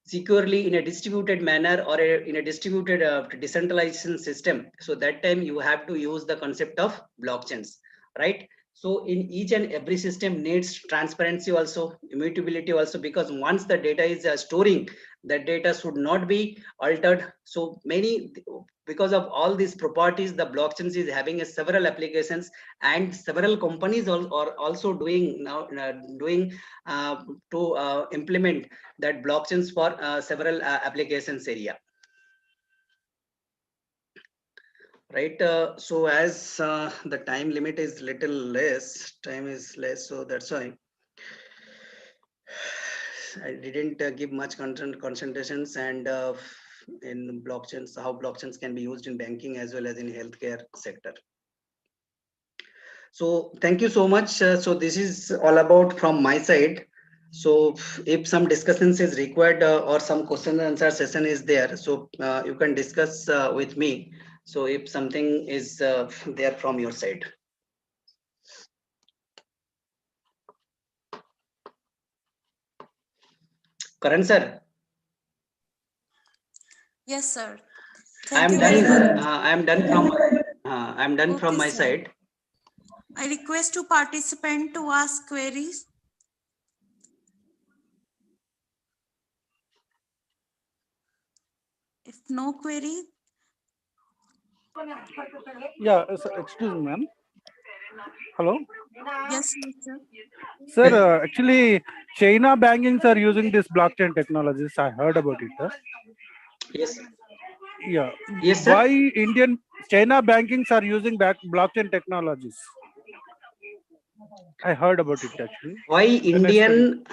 S2: securely in a distributed manner or in a distributed decentralization system, so that time you have to use the concept of blockchains, right? So in each and every system needs transparency also, immutability also, because once the data is storing, that data should not be altered. So many, because of all these properties, the blockchains is having several applications, and several companies are also doing now to implement that blockchains for several applications area, right? So as the time limit is little less, so that's why I didn't give much concentrations and in blockchains, how blockchains can be used in banking as well as in healthcare sector. So thank you so much. So this is all about from my side. So if some discussions is required or some question and answer session is there, so you can discuss with me. So if something is there from your side. Karan sir.
S4: Yes, sir.
S2: I am done. I am done from. I am done from my side.
S4: I request to participant to ask queries. If no query.
S6: Yeah, excuse me, ma'am. Hello.
S4: Yes, sir.
S6: Sir, actually, China bankings are using this blockchain technologies. I heard about it.
S2: Yes.
S6: Yeah.
S2: Yes, sir.
S6: Why China bankings are using blockchain technologies? I heard about it actually.
S2: Why Indian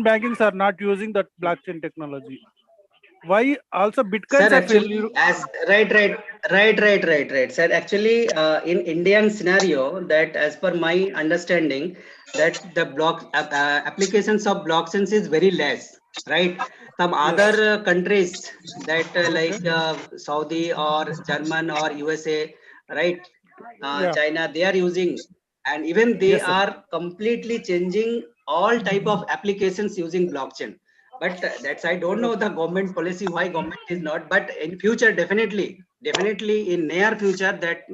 S6: bankings are not using that blockchain technology? Why also Bitcoin?
S2: Sir, actually, as right, sir. Actually, in Indian scenario, that as per my understanding, that the applications of blockchains is very less, right? Some other countries that like Saudi or German or USA, right? China, they are using, and even they are completely changing all type of applications using blockchain. But that's, I don't know the government policy, why government is not, but in future definitely definitely in near future that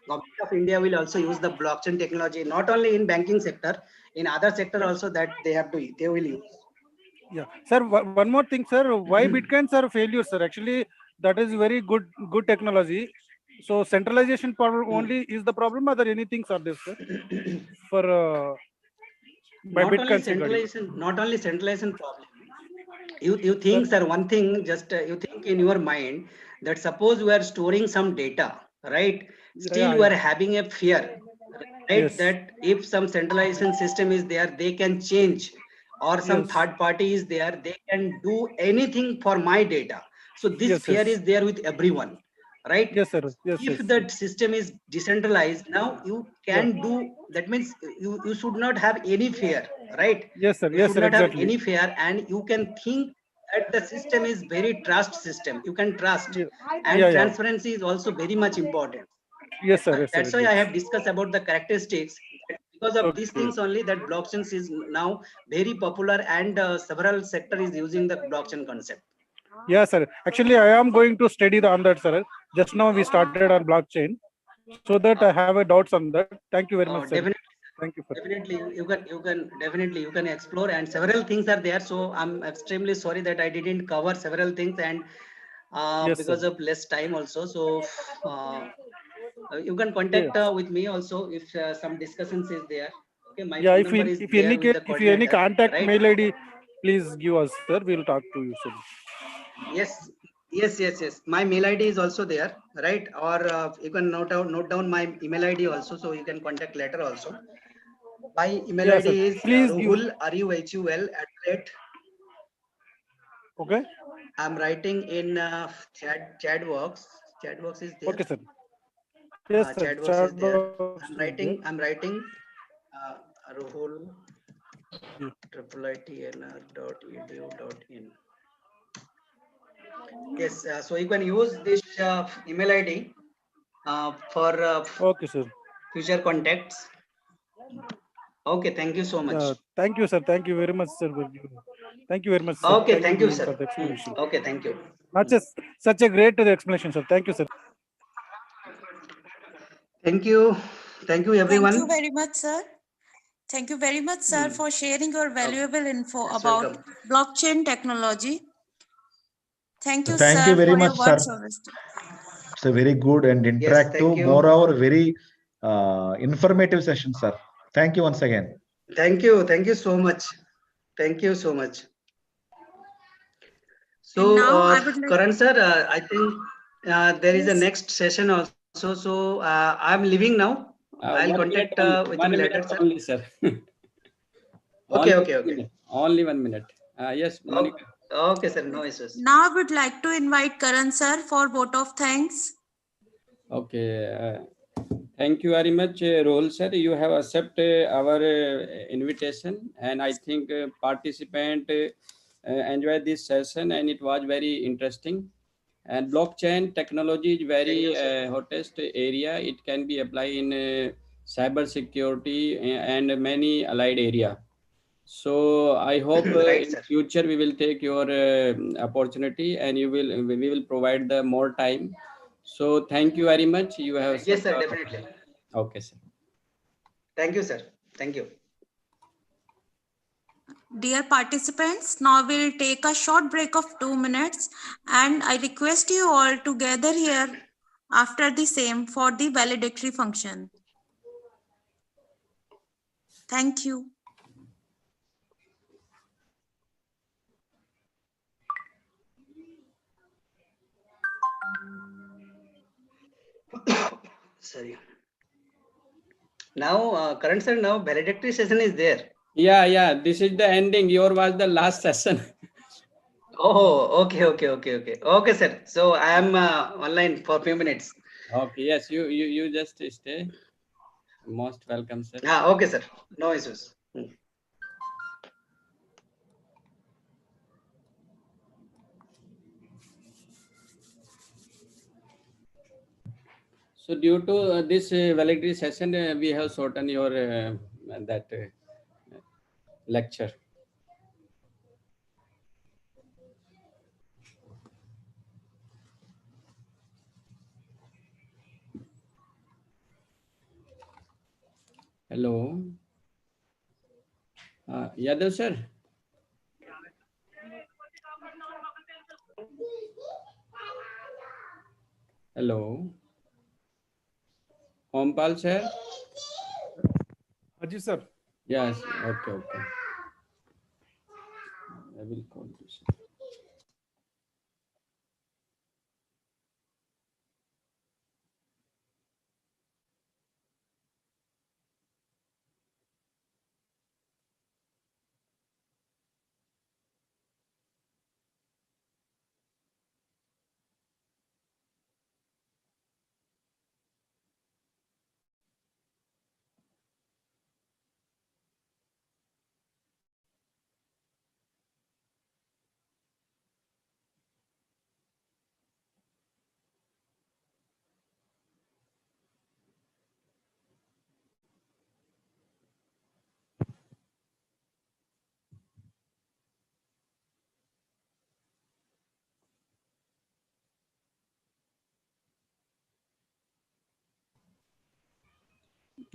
S2: government of India will also use the blockchain technology, not only in banking sector, in other sector also that they will use.
S6: Yeah, sir. One more thing, sir. Why Bitcoins are failures, sir? Actually, that is very good technology. So centralization problem only is the problem, or there anything are there, sir? For by Bitcoins regarding.
S2: Not only centralization problem. You think, sir, one thing, just you think in your mind that suppose we are storing some data, right? Still, we are having a fear, right?
S6: Yes.
S2: That if some centralization system is there, they can change, or some
S6: Yes.
S2: third party is there, they can do anything for my data. So this
S6: Yes,
S2: fear
S6: yes.
S2: is there with everyone, right?
S6: Yes, sir. Yes,
S2: If
S6: yes.
S2: that system is decentralized, now you
S6: Yeah.
S2: can do, that means you should not have any fear, right?
S6: Yes, sir.
S2: You
S6: Yes,
S2: should
S6: sir.
S2: not have
S6: Exactly.
S2: any fear, and you can think that the system is very trust system, you can trust,
S6: Yeah.
S2: and
S6: Yeah. Yeah.
S2: transparency is also very much important.
S6: Yes, sir. Yes, sir.
S2: That's why I
S6: Yes.
S2: have discussed about the characteristics, that because of these
S6: Okay.
S2: things only that blockchains is now very popular, and several sector is using the blockchain concept.
S6: Yeah, sir. Actually, I am going to study on that, sir. Just now we started on blockchain, so that I have a doubts on that. Thank you very much, sir.
S2: Definitely.
S6: Thank you for.
S2: Definitely, you can definitely you can explore, and several things are there. So I'm extremely sorry that I didn't cover several things, and
S6: Yes, sir.
S2: because of less time also. So uh, you can
S6: Yeah.
S2: contact with me also if some discussions is there. Okay, my
S6: Yeah.
S2: phone number is
S6: If
S2: there
S6: any
S2: with
S6: case,
S2: the
S6: if you any
S2: coordinator,
S6: contact
S2: right?
S6: mail ID, please give us, sir. We'll talk to you soon.
S2: Yes, yes. My mail ID is also there, right? Or you can note down my email ID also, so you can contact later also. My email
S6: Yeah,
S2: ID
S6: sir.
S2: is
S6: Please give.
S2: Ruhul RUHUL @
S6: Okay.
S2: I'm writing in Chatbox. Chatbox is there.
S6: Okay, sir. Yes, sir.
S2: Chatbox is
S6: Chat
S2: there.
S6: box
S2: I'm
S6: is there.
S2: writing. I'm writing. Ruhul
S6: Yeah.
S2: IITNR.edu.in. Yes. So you can use this email ID for
S6: Okay, sir.
S2: future contacts. Okay. Thank you so much.
S6: Thank you, sir. Thank you very much, sir. Thank you very much, sir.
S2: Okay.
S6: Thank you
S2: Thank you,
S6: giving for
S2: sir.
S6: the explanation.
S2: Okay. Thank you.
S6: Not just such a great explanation, sir. Thank you, sir.
S2: Thank you. Thank you,
S4: Thank you
S2: everyone.
S4: very much, sir. Thank you very much, sir, for sharing your valuable info
S2: Yes,
S4: about
S2: welcome.
S4: blockchain technology. Thank you,
S7: Thank you
S4: sir,
S7: very
S4: for your
S7: much, sir.
S4: words of wisdom.
S7: It's a very good and
S2: Yes. Thank
S7: interactive,
S2: you.
S7: moreover, very informative session, sir. Thank you once again.
S2: Thank you. Thank you so much. Thank you so much.
S4: And
S2: So,
S4: now I would like,
S2: Karan sir, I think there is a
S4: yes,
S2: next session also. So I'm leaving now. I'll
S1: 1 minute
S2: contact
S1: only.
S2: with you
S1: 1
S2: later,
S1: minute
S2: sir.
S1: only, sir.
S2: Okay,
S1: Only
S2: okay,
S1: 1
S2: okay.
S1: minute. Only 1 minute. Yes, Monica.
S2: Okay, sir. No issues.
S4: now I would like to invite Karan, sir, for vote of thanks.
S1: Okay. Thank you very much, Rohul sir. You have accepted our invitation, and I think participant enjoyed this session, and it was very interesting. And blockchain technology is
S2: Thank
S1: very
S2: you, sir.
S1: hottest area. It can be applied in cyber security and many allied area. So I hope
S2: Right,
S1: in
S2: sir.
S1: future we will take your opportunity, and we will provide the more time. So thank you very much. You have
S2: Yes, sir.
S1: accepted.
S2: Definitely.
S1: Okay, sir.
S2: Thank you, sir. Thank you.
S4: Dear participants, now we'll take a short break of 2 minutes, and I request you all to gather here after the same for the valedictory function. Thank you.
S2: Sorry. Now, Karan sir, now valedictory session is there.
S1: Yeah. This is the ending. Your was the last session.
S2: Oh, okay, sir. So I am online for a few minutes.
S1: Okay. Yes. You just stay. Most welcome, sir.
S2: Okay, sir. No issues.
S1: So due to this valedictory session, we have shortened your that lecture. Hello Yadav sir, hello Ompal sir,
S6: जी sir.
S1: Yes, okay okay, I will call you sir.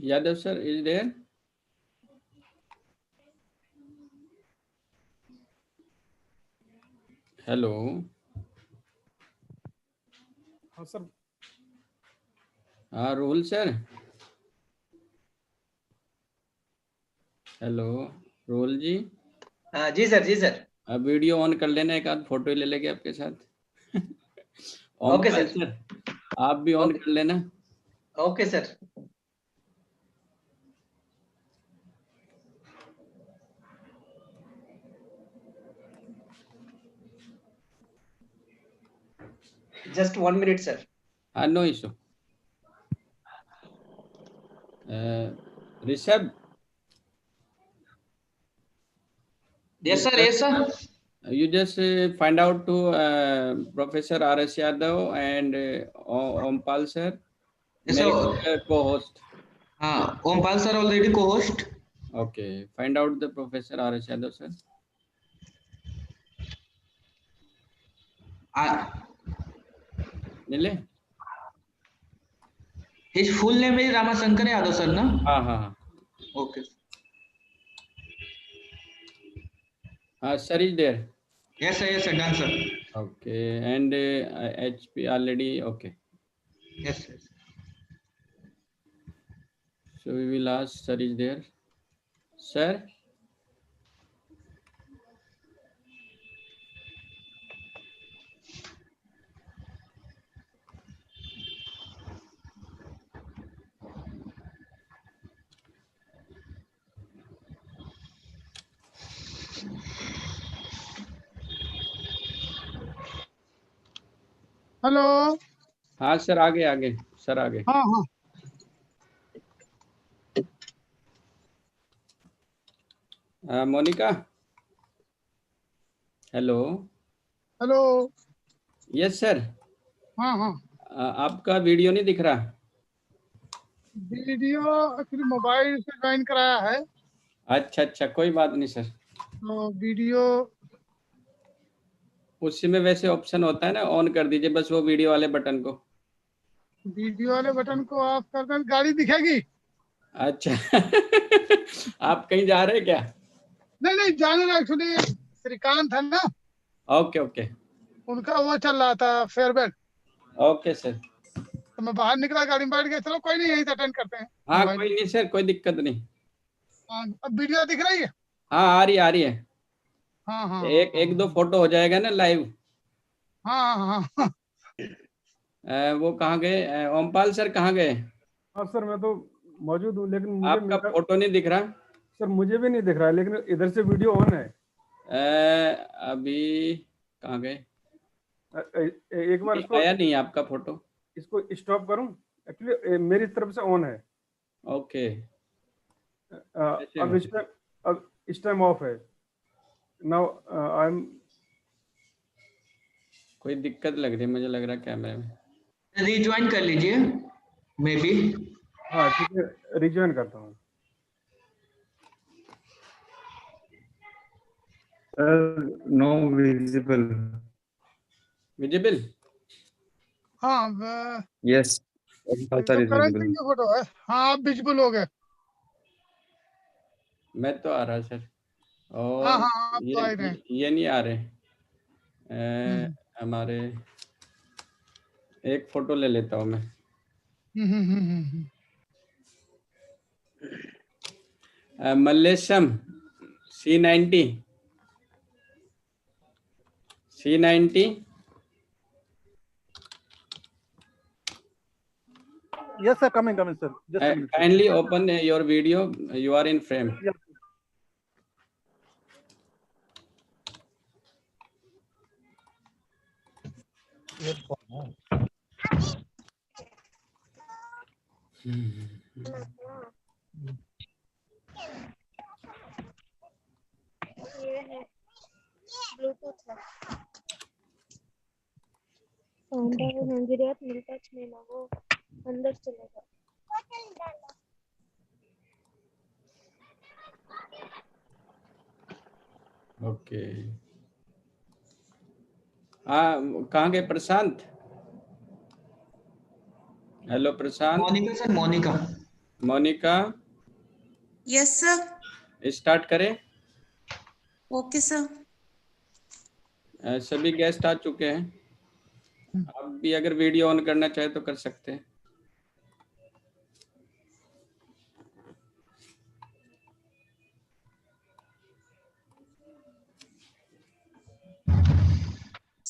S1: Yadav sir is there? Hello.
S6: हाँ sir.
S1: हाँ Rohal sir. Hello Rohal ji.
S2: जी sir, जी sir.
S1: अब video on कर लेना, एक आध फोटो ले लेंगे आपके साथ.
S2: Okay
S1: Ompal
S2: sir.
S1: सर, आप भी ऑन
S2: ओके.
S1: कर लेना.
S2: Okay sir. Just 1 minute, sir.
S1: No issue. Rishabh.
S3: Yes, sir. Yes, sir.
S1: You just find out to Professor R.S. Yadav and Ompal sir.
S3: Yes,
S1: Make
S3: sir.
S1: co-host.
S3: Ompal sir already co-host.
S1: Okay. Find out the Professor R.S. Yadav sir. मिले?
S3: His full name is Ramashankar Yadav, sir, no?
S1: हाँ.
S3: Okay.
S1: Sir is there.
S3: Yes, sir. Yes, sir. Done, sir.
S1: Okay. And HP already. Okay.
S3: Yes, sir.
S1: So we will ask sir is there. Sir.
S5: Hello.
S1: हाँ sir, आगे sir आगे.
S5: हाँ हाँ.
S1: Monika. Hello.
S5: Hello.
S1: Yes sir.
S5: हाँ हाँ.
S1: आपका video नहीं दिख रहा.
S5: वीडियो एक्चुअली मोबाइल से ज्वाइन कराया है,
S1: अच्छा, कोई बात नहीं सर.
S5: तो वीडियो
S1: उसी में वैसे ऑप्शन होता है ना, ऑन कर दीजिए बस वो वीडियो वाले बटन को.
S5: वाले बटन को ऑफ कर दें, गाड़ी दिखेगी.
S1: अच्छा. आप कहीं जा रहे हैं क्या?
S5: नहीं जाने ना, एक्चुअली श्रीकांत है ना,
S1: ओके.
S5: उनका वो चल रहा था फेयरवेल,
S1: ओके सर.
S5: तो मैं बाहर निकला, गाड़ी में बैठ गया. चलो कोई नहीं, यहीं से अटेंड करते हैं.
S1: हाँ
S5: मोबाइल.
S1: कोई नहीं सर, कोई दिक्कत नहीं.
S5: हाँ, अब वीडियो दिख रही है.
S1: हाँ आ रही है.
S5: हाँ.
S1: एक दो फोटो हो जाएगा ना लाइव.
S5: हाँ.
S1: वो कहाँ गए? ओमपाल सर कहाँ गए?
S6: हाँ सर, मैं तो मौजूद हूँ, लेकिन मुझे
S1: आपका फोटो नहीं दिख रहा.
S6: सर मुझे भी नहीं दिख रहा है, लेकिन इधर से वीडियो ऑन है.
S1: अभी कहाँ गए?
S6: एक बार इसको
S1: आया नहीं आपका फोटो.
S6: इसको स्टॉप करूं? एक्चुअली मेरी तरफ से ऑन है.
S1: ओके.
S6: अब इस टाइम ऑफ है. Now I am.
S1: कोई दिक्कत लग रही है, मुझे लग रहा है कैमरे में.
S3: रिज्वाइन कर लीजिए, मे बी.
S6: हाँ ठीक है, रिज्वाइन करता हूँ.
S8: No visible.
S5: हाँ.
S8: यस.
S5: तो करंट की फोटो है. हाँ, आप विजिबल हो गए.
S1: मैं तो आ रहा सर,
S5: हाँ
S1: और
S5: हाँ आप तो आ रहे हैं।
S1: ये नहीं आ रहे।
S5: हम्म,
S1: हमारे एक फोटो ले लेता हूँ मैं। Mallesham C90 C90
S6: Yes, sir. Coming, sir. Just a minute, sir.
S1: kindly open your video. You are in frame.
S6: Yeah.
S9: ये है ब्लूटूथ है साउंड है नंगिरियत मिलता नहीं ना वो अंदर चलेगा
S1: ओके। कहाँ गए Prashant? Hello Prashant.
S3: Monika sir, Monika.
S1: Monika
S4: Yes, sir.
S1: Start करें।
S4: Okay, sir.
S1: सभी गेस्ट आ चुके हैं। आप भी अगर वीडियो ऑन करना चाहे तो कर सकते हैं।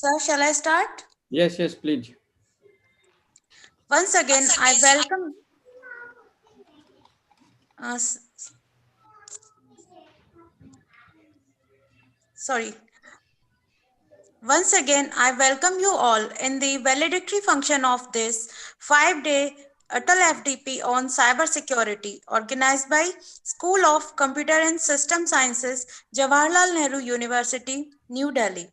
S4: Sir, shall I start?
S1: Yes, yes, please.
S4: Once again, I welcome. Uh, s- sorry. Once again, I welcome you all in the valedictory function of this 5-day Atal FDP on cybersecurity organized by School of Computer and System Sciences, Jawaharlal Nehru University, New Delhi.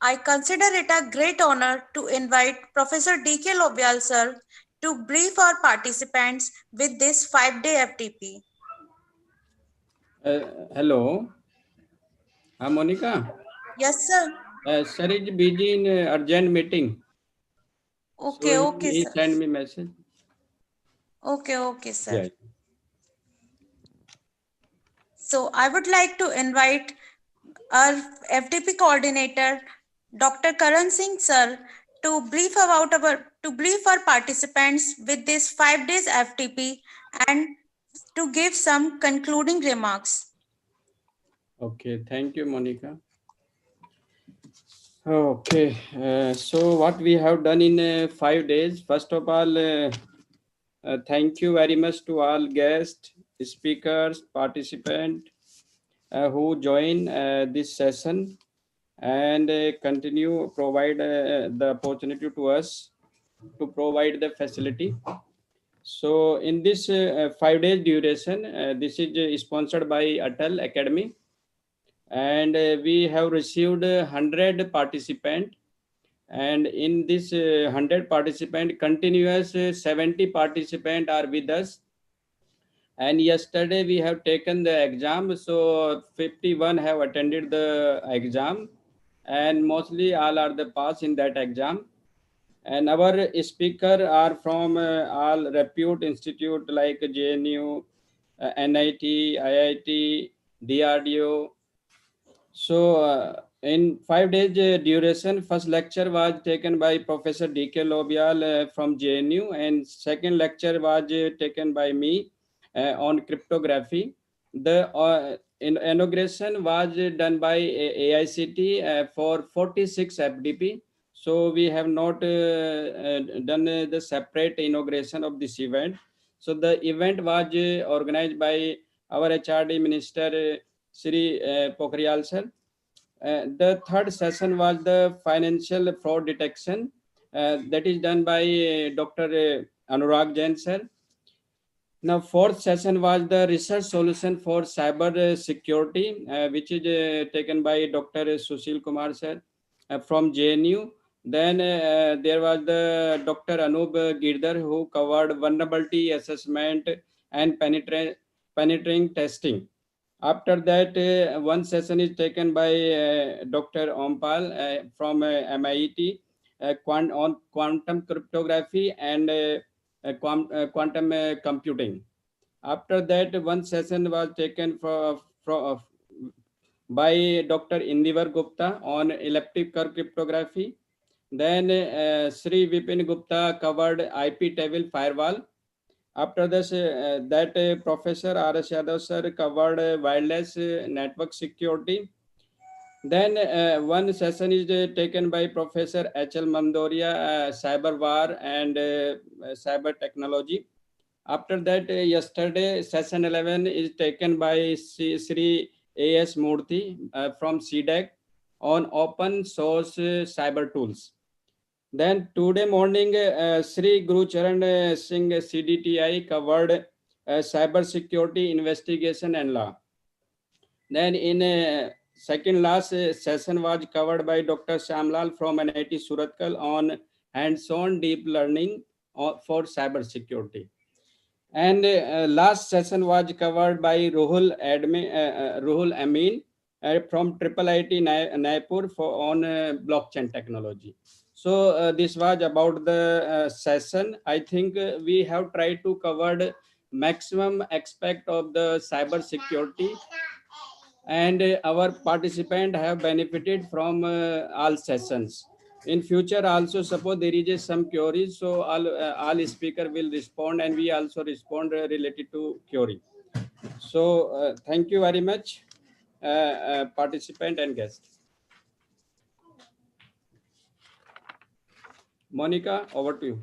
S4: I consider it a great honor to invite Professor D.K. Lobyal sir to brief our participants with this 5-day FDP.
S1: Hello. Monica.
S4: Yes, sir.
S1: Sir is busy in urgent meeting.
S4: Okay,
S1: So
S4: okay,
S1: he
S4: sir.
S1: send me message.
S4: Okay, sir.
S1: Yeah.
S4: So I would like to invite our FDP coordinator, Dr. Karan Singh sir, to brief our participants with this 5 days FDP and to give some concluding remarks.
S1: Okay, thank you, Monica. Okay, so what we have done in 5 days, first of all, thank you very much to all guests, speakers, participants who join this session and continue provide the opportunity to us to provide the facility. So in this 5 days duration, this is sponsored by Atal Academy, and we have received 100 participants, and in this 100 participant, continuous 70 participants are with us. And yesterday we have taken the exam, so 51 have attended the exam, and mostly all are the pass in that exam. And our speaker are from all repute institute like JNU, NIT, IIT, DRDO. So in 5 days duration, first lecture was taken by Professor D.K. Lobyal from JNU, and second lecture was taken by me on cryptography. The inauguration was done by AICT for 46 FDP. So we have not done the separate inauguration of this event. So the event was organized by our HRD Minister Shri Pokhriyal sir. The third session was the financial fraud detection. That is done by Dr. Anurag Jain sir. Now, fourth session was the research solution for cyber security, which is taken by Dr. Sushil Kumar sir from JNU. Then there was the Dr. Anub Girdhar, who covered vulnerability assessment and penetrating testing. After that, one session is taken by Dr. Ompal from MIT on quantum cryptography and quantum computing. After that, one session was taken by Dr. Indivar Gupta on elliptic curve cryptography. Then Sri Vipin Gupta covered IP table firewall. After this, Professor R.S. Yadav sir covered wireless network security. Then one session is taken by Professor H.L. Mandoria, cyber war and cyber technology. After that, yesterday, session 11 is taken by Sri A.S. Murthy from CDEC on open source cyber tools. Then today morning, Sri Guru Charan Singh CDTI covered cyber security investigation and law. Then in second last session was covered by Dr. Shamlal from NIT Surathkal on hands-on deep learning for cyber security. And last session was covered by Ruhul Amin from IIIT Naipur on blockchain technology. So this was about the session. I think we have tried to cover maximum aspect of the cyber security, and our participants have benefited from all sessions. In future also, suppose there is some queries, so all speaker will respond, and we also respond related to query. So thank you very much, participant and guest. Monica, over to you.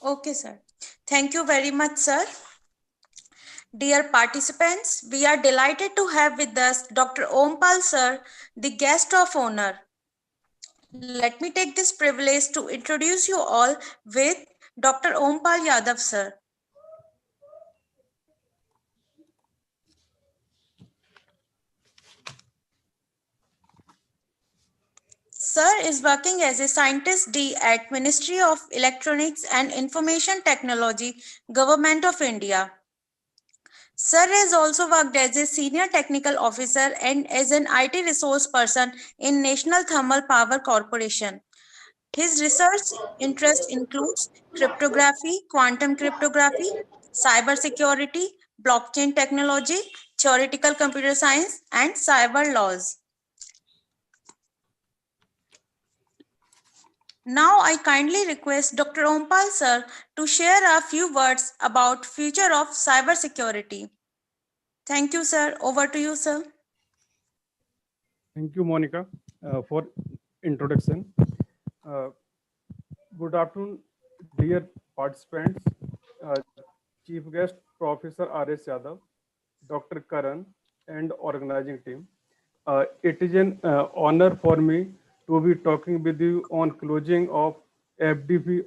S4: Okay, sir. Thank you very much, sir. Dear participants, we are delighted to have with us Dr. Ompal sir, the guest of honor. Let me take this privilege to introduce you all with Dr. Ompal Yadav sir. Sir is working as a scientist D at Ministry of Electronics and Information Technology, Government of India. Sir has also worked as a senior technical officer and as an IT resource person in National Thermal Power Corporation. His research interest includes cryptography, quantum cryptography, cybersecurity, blockchain technology, theoretical computer science, and cyber laws. Now I kindly request Dr. Ompal sir to share a few words about future of cybersecurity. Thank you, sir. Over to you, sir.
S6: Thank you, Monica, for introduction. Good afternoon, dear participants, Chief Guest Professor R.S. Yadav, Dr. Karan, and organizing team. It is an honor for me to be talking with you on closing of FDP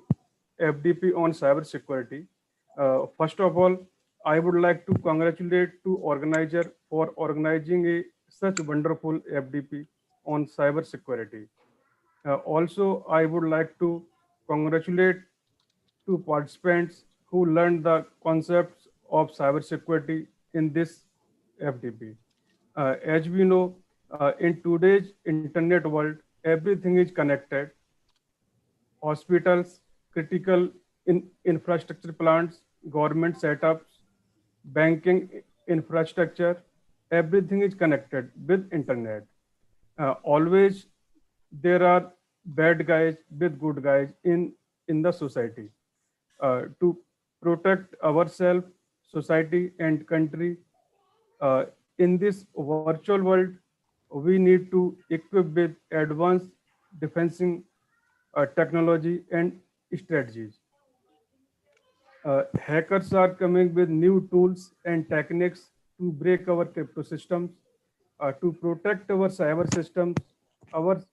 S6: on cybersecurity. First of all, I would like to congratulate to organizer for organizing such wonderful FDP on cybersecurity. Also, I would like to congratulate to participants who learned the concepts of cybersecurity in this FDP. As we know, in today's internet world, everything is connected. Hospitals, critical infrastructure plants, government setups, banking infrastructure, everything is connected with internet. Always there are bad guys with good guys in the society. To protect ourselves, society and country in this virtual world, we need to equip with advanced defensive technology and strategies. Hackers are coming with new tools and techniques to break our crypto systems, to protect our cyber systems. Our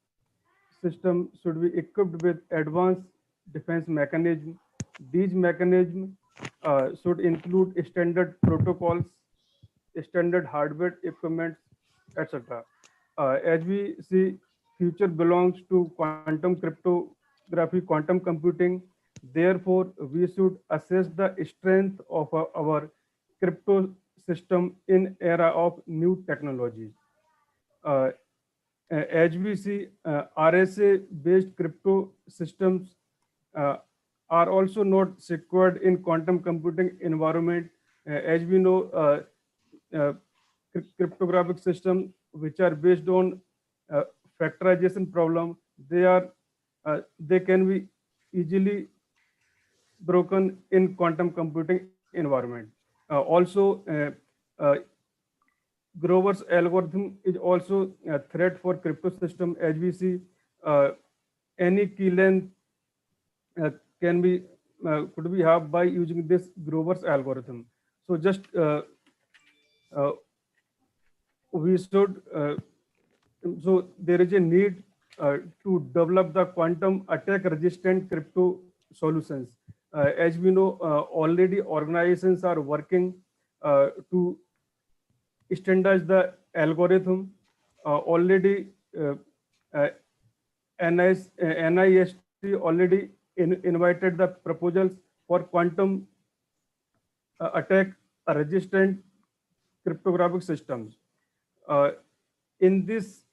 S6: system should be equipped with advanced defense mechanisms. These mechanisms should include standard protocols, standard hardware equipment, etc. As we see, future belongs to quantum cryptography, quantum computing. Therefore, we should assess the strength of our crypto system in era of new technologies. As we see, RSA-based crypto systems are also not secured in quantum computing environment
S10: as we know, cryptographic systems which are based on factorization problem, they can be easily broken in quantum computing environment. Also, Grover's algorithm is also a threat for crypto system. As we see, any key length can be could be halved by using this Grover's algorithm. So just we should so there is a need to develop the quantum attack resistant crypto solutions. As we know, already organizations are working to standardize the algorithm. Already NIST already invited the proposals for quantum attack resistant cryptographic systems. In this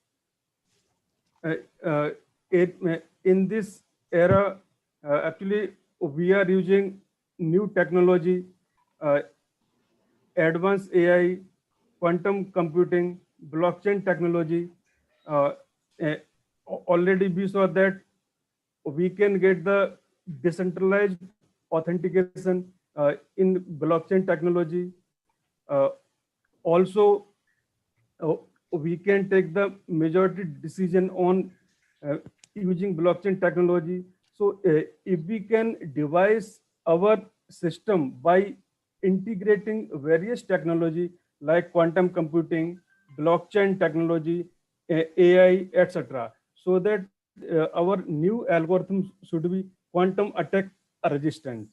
S10: era, actually we are using new technology, advanced AI, quantum computing, blockchain technology. Already we saw that we can get the decentralized authentication in blockchain technology. Also, we can take the majority decision on using blockchain technology. So if we can devise our system by integrating various technology like quantum computing, blockchain technology, AI, etc., so that our new algorithms should be quantum attack resistant.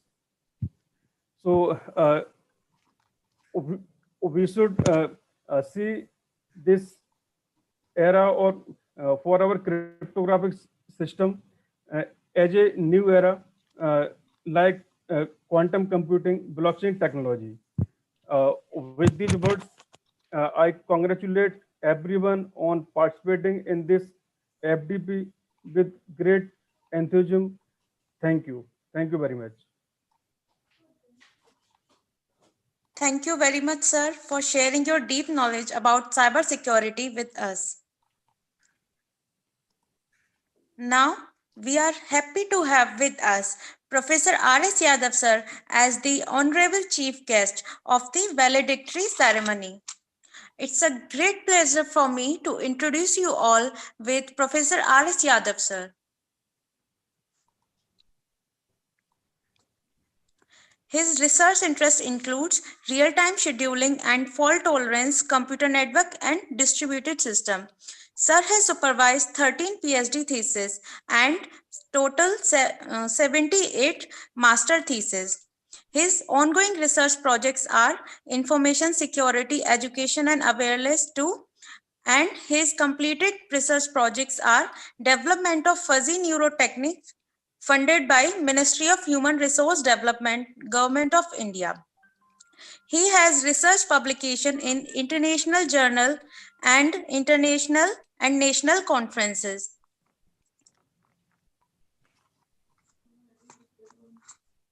S10: So we should see this era or for our cryptographic system as a new era, like quantum computing, blockchain technology. With these words, I congratulate everyone on participating in this FDP with great enthusiasm. Thank you. Thank you very much.
S4: Thank you very much, sir, for sharing your deep knowledge about cybersecurity with us. Now, we are happy to have with us Professor R.S. Yadav, sir, as the Honorable Chief Guest of the valedictory ceremony. It's a great pleasure for me to introduce you all with Professor R.S. Yadav, sir. His research interest includes real-time scheduling and fault-tolerance computer network and distributed system. Sir has supervised 13 PhD theses and total 78 master theses. His ongoing research projects are information security, education and awareness too, and his completed research projects are development of fuzzy neurotechniques funded by Ministry of Human Resource Development, Government of India. He has research publication in international journal and international and national conferences.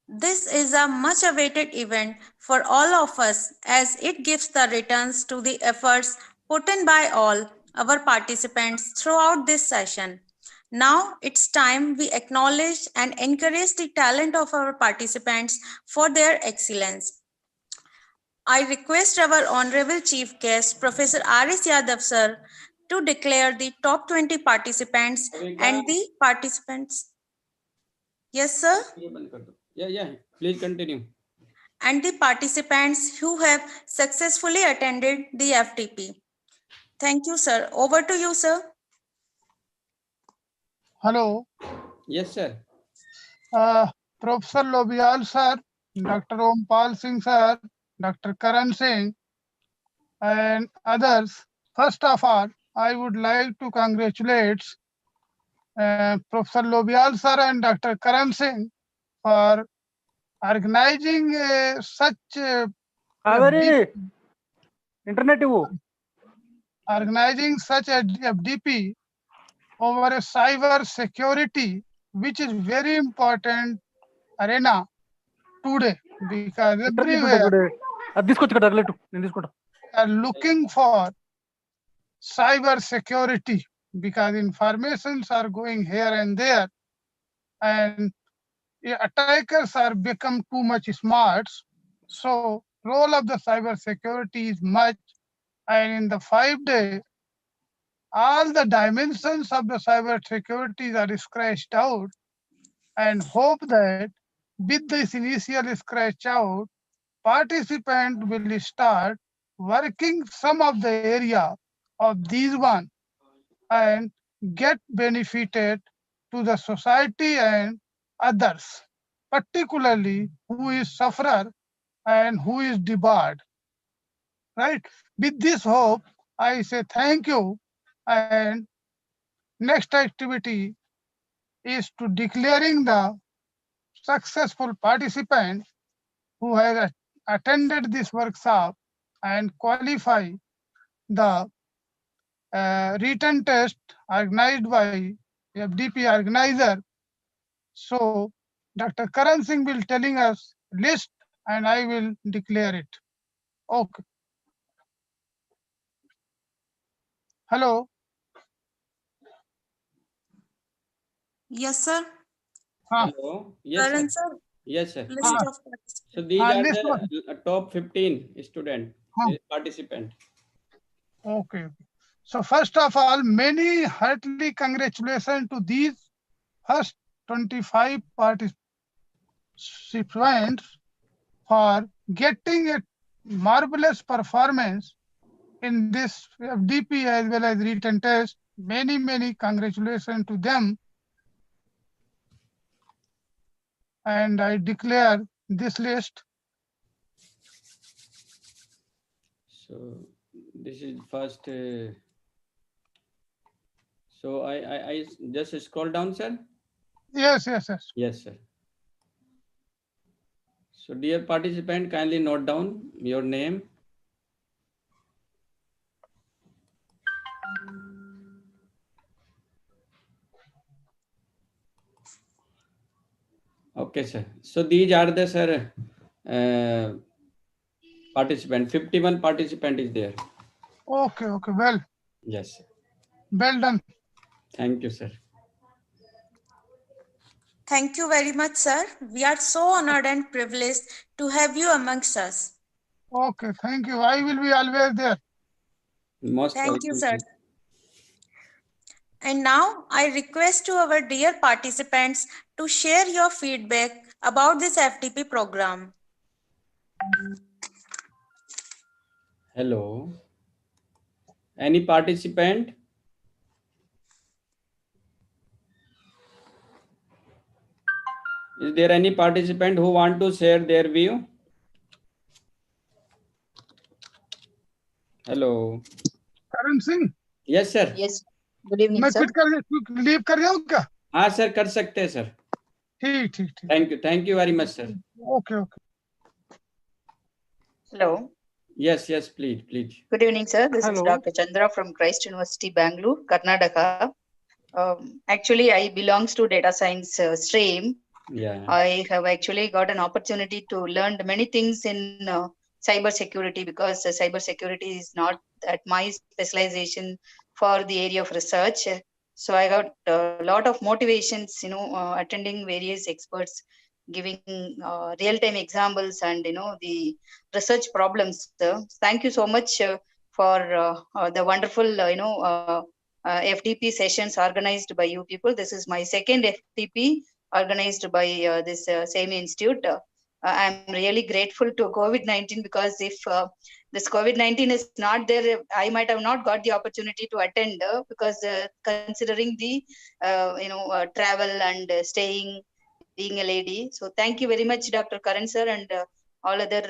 S4: This is a much awaited event for all of us as it gives the returns to the efforts put in by all our participants throughout this session. Now it's time we acknowledge and encourage the talent of our participants for their excellence. I request our Honorable Chief Guest, Professor R.S. Yadav, sir, to declare the top 20 participants and the participants. Yes, sir?
S1: Yeah, please continue.
S4: And the participants who have successfully attended the FDP. Thank you, sir. Over to you, sir.
S5: Hello.
S1: Yes, sir.
S5: Professor Lobial sir, Dr. Ompal Singh sir, Dr. Karan Singh, and others. First of all, I would like to congratulate Professor Lobial sir and Dr. Karan Singh for organizing such organizing such a FDP over a cyber security, which is very important arena today, because everywhere
S6: అది తీసుకొచ్చు కదా అట్లా నేను తీసుకుంటా.
S5: are looking for cyber security because informations are going here and there, and attackers are become too much smart. So role of the cyber security is much, and in the 5 days, all the dimensions of the cyber security are scratched out, and hope that with this initial scratch out, participant will start working some of the area of these one and get benefited to the society and others, particularly who is sufferer and who is debarred. Right? With this hope, I say thank you, and next activity is to declaring the successful participant who has attended this workshop and qualify the written test organized by FDP organizer. So Dr. Karan Singh will telling us list and I will declare it. Okay. Hello.
S4: Yes, sir.
S1: Hello. Yes,
S4: Karan,
S1: sir.
S4: sir.
S1: Yes, sir.
S4: List of participants.
S1: So these are
S5: list
S1: the top 15 student participant.
S5: Okay. So first of all, many heartily congratulations to these first 25 participants for getting a marvelous performance in this FDP as well as written test. Many congratulations to them. And I declare this list.
S1: So this is first. So I just scroll down, sir.
S5: Yes.
S1: Yes, sir. So dear participant, kindly note down your name. Okay, sir. So these are the, sir, participant. 51 participant is there.
S5: Okay. Well.
S1: Yes, sir.
S5: Well done.
S1: Thank you, sir.
S4: Thank you very much, sir. We are so honored and privileged to have you amongst us.
S5: Okay, thank you. I will be always there.
S1: Most
S4: Thank you,
S1: welcome,
S4: sir. And now I request to our dear participants to share your feedback about this FDP program.
S1: Hello. Any participant? Is there any participant who want to share their view? Hello.
S5: Karan Singh.
S1: Yes, sir.
S11: Yes. Good evening,
S5: मैं
S11: sir.
S5: Leave कर जाऊँ क्या?
S1: हाँ sir, कर सकते हैं sir.
S5: ठीक.
S1: Thank you very much, sir.
S5: Okay.
S11: Hello.
S1: Yes, please.
S11: Good evening, sir. This
S6: Hello.
S11: is Dr. Chandra from Christ University, Bangalore, Karnataka. Actually, I belongs to data science stream.
S1: Yeah.
S11: I have actually got an opportunity to learn many things in cyber security because cyber security is not at my specialization for the area of research. So I got a lot of motivations, attending various experts, giving real-time examples and the research problems. Thank you so much for the wonderful FDP sessions organized by you people. This is my second FDP organized by this same institute. I'm really grateful to COVID-19 because if this COVID-19 is not there, I might have not got the opportunity to attend because considering the travel and staying, being a lady. So thank you very much, Dr. Karan sir and all other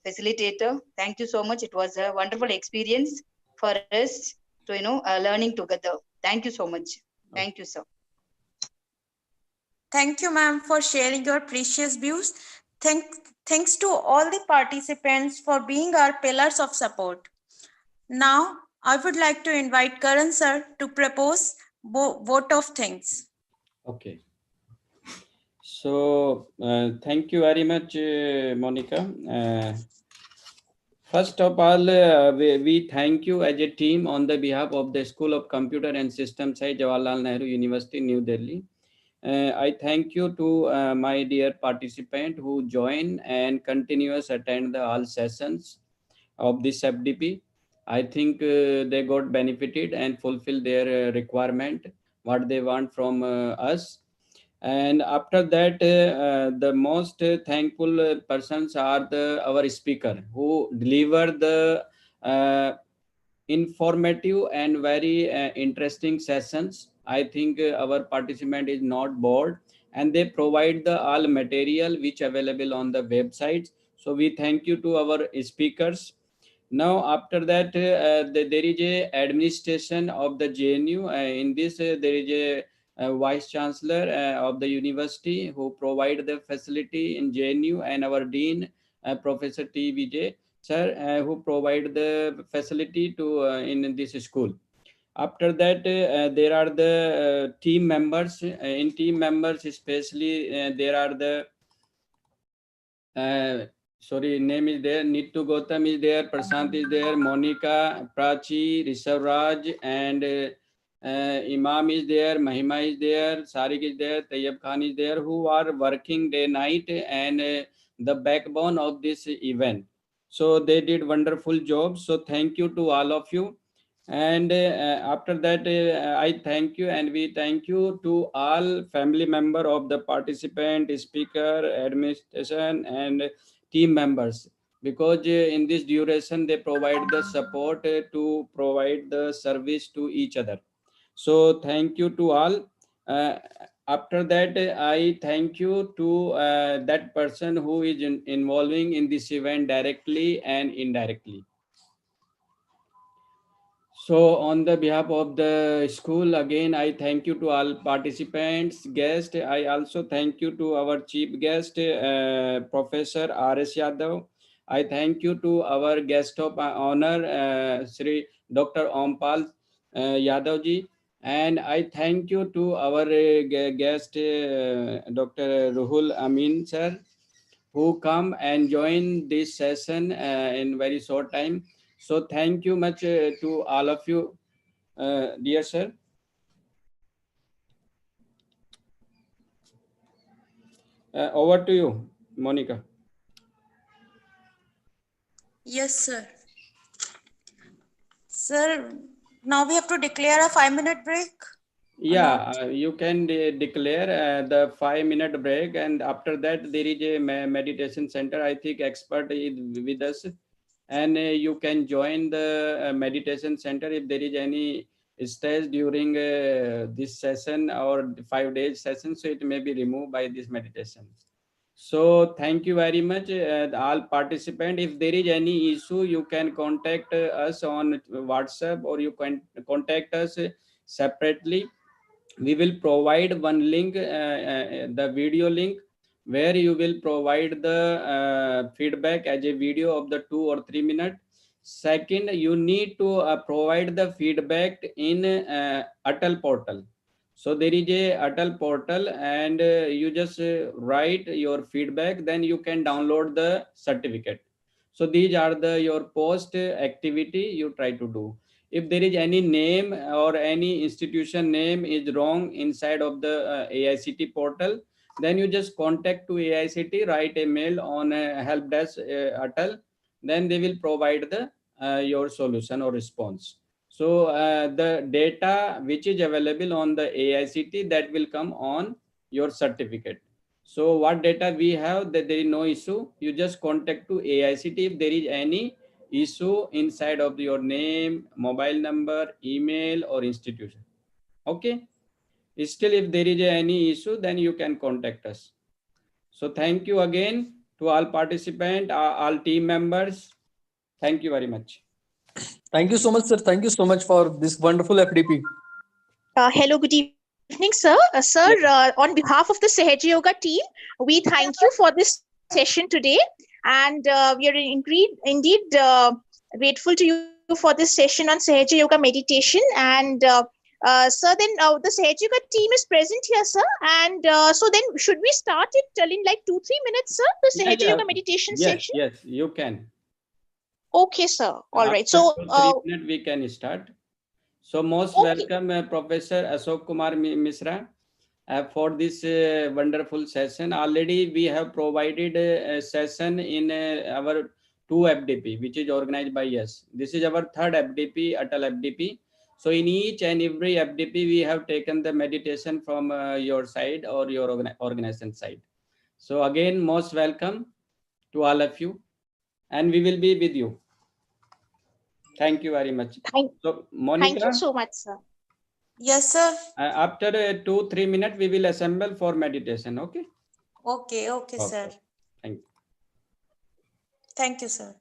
S11: facilitator. Thank you so much. It was a wonderful experience for us to learning together. Thank you so much. Thank you, sir.
S4: Thank you, ma'am, for sharing your precious views. Thanks to all the participants for being our pillars of support. Now, I would like to invite Karan sir to propose vote of thanks.
S1: Okay. So thank you very much, Monica. First of all, we thank you as a team on the behalf of the School of Computer and System Science, Jawaharlal Nehru University, New Delhi. I thank you to my dear participant who join and continuous attend the all sessions of this FDP. I think they got benefited and fulfill their requirement, what they want from us. And after that, the most thankful persons are our speaker who deliver the informative and very interesting sessions. I think our participant is not bored, and they provide the all material which available on the websites. So we thank you to our speakers. Now after that, there is a administration of the JNU. In this, there is a vice chancellor of the university who provide the facility in JNU, and our dean, Professor T. Vijay sir, who provide the facility to in this school. After that, there are the team members. In team members, especially there are the sorry, name is there. Nitu Gautam is there. Prashant is there. Monica, Prachi, Rishabh Raj, and Imam is there. Mahima is there. Sarik is there. Tayyab Khan is there, who are working day night and the backbone of this event. So they did wonderful job. So thank you to all of you. And after that, I thank you, and we thank you to all family member of the participant, speaker, administration, and team members, because in this duration they provide the support to provide the service to each other. So thank you to all. After that, I thank you to that person who is involving in this event directly and indirectly. So on the behalf of the school, again, I thank you to all participants, guests. I also thank you to our chief guest, Professor R.S. Yadav. I thank you to our guest of honor, Sri Dr. Ompal Yadav ji. And I thank you to our guest, Dr. Ruhul Amin sir, who come and join this session in very short time. So thank you much to all of you, dear sir. Over to you, Monica.
S4: Yes, sir. Sir, now we have to declare a 5-minute break.
S1: Yeah, you can declare the 5-minute break, and after that there is a meditation center. I think expert is with us, and you can join the meditation center if there is any stress during this session or 5 days session, so it may be removed by this meditation. So thank you very much, all participants. If there is any issue, you can contact us on WhatsApp, or you can contact us separately. We will provide one link, the video link, where you will provide the feedback as a video of the 2 or 3 minutes. Second, you need to provide the feedback in Atal portal. So there is a Atal portal, and you just write your feedback, then you can download the certificate. So these are your post activity you try to do. If there is any name or any institution name is wrong inside of the AICT portal, then you just contact to AICT, write a mail on help desk Atal, then they will provide the your solution or response. So the data which is available on the AICT, that will come on your certificate. So what data we have, that there is no issue, you just contact to AICT if there is any issue inside of your name, mobile number, email, or institution. Okay. Still, if there is any issue, then you can contact us. So thank you again to all participants, all team members. Thank you very much.
S12: Thank you so much, sir. Thank you so much for this wonderful FDP.
S13: Hello, good evening, sir. On behalf of the Sahaja Yoga team, we thank you for this session today. And we are indeed grateful to you for this session on Sahaja Yoga meditation. And sir, then the Sahaja Yoga team is present here, sir. And so then should we start it in like 2-3 minutes, sir? The Sahaja Yoga meditation session?
S1: Yes, you can.
S13: Okay, sir. All right.
S1: After
S13: So,
S1: 3 minutes we can start. So most
S13: Okay.
S1: welcome Professor Ashok Kumar Misra for this wonderful session. Already we have provided a session in our 2 FDP, which is organized by us. This is our 3rd FDP, Atal FDP. So in each and every FDP, we have taken the meditation from your side or your organization side. So again, most welcome to all of you, and we will be with you. Thank you very much. So Monica,
S13: thank you so much, sir.
S4: Yes, sir.
S1: after 2-3 minutes, we will assemble for meditation. Okay.
S4: Okay, okay, sir.
S1: Thank you.
S4: Thank you, sir.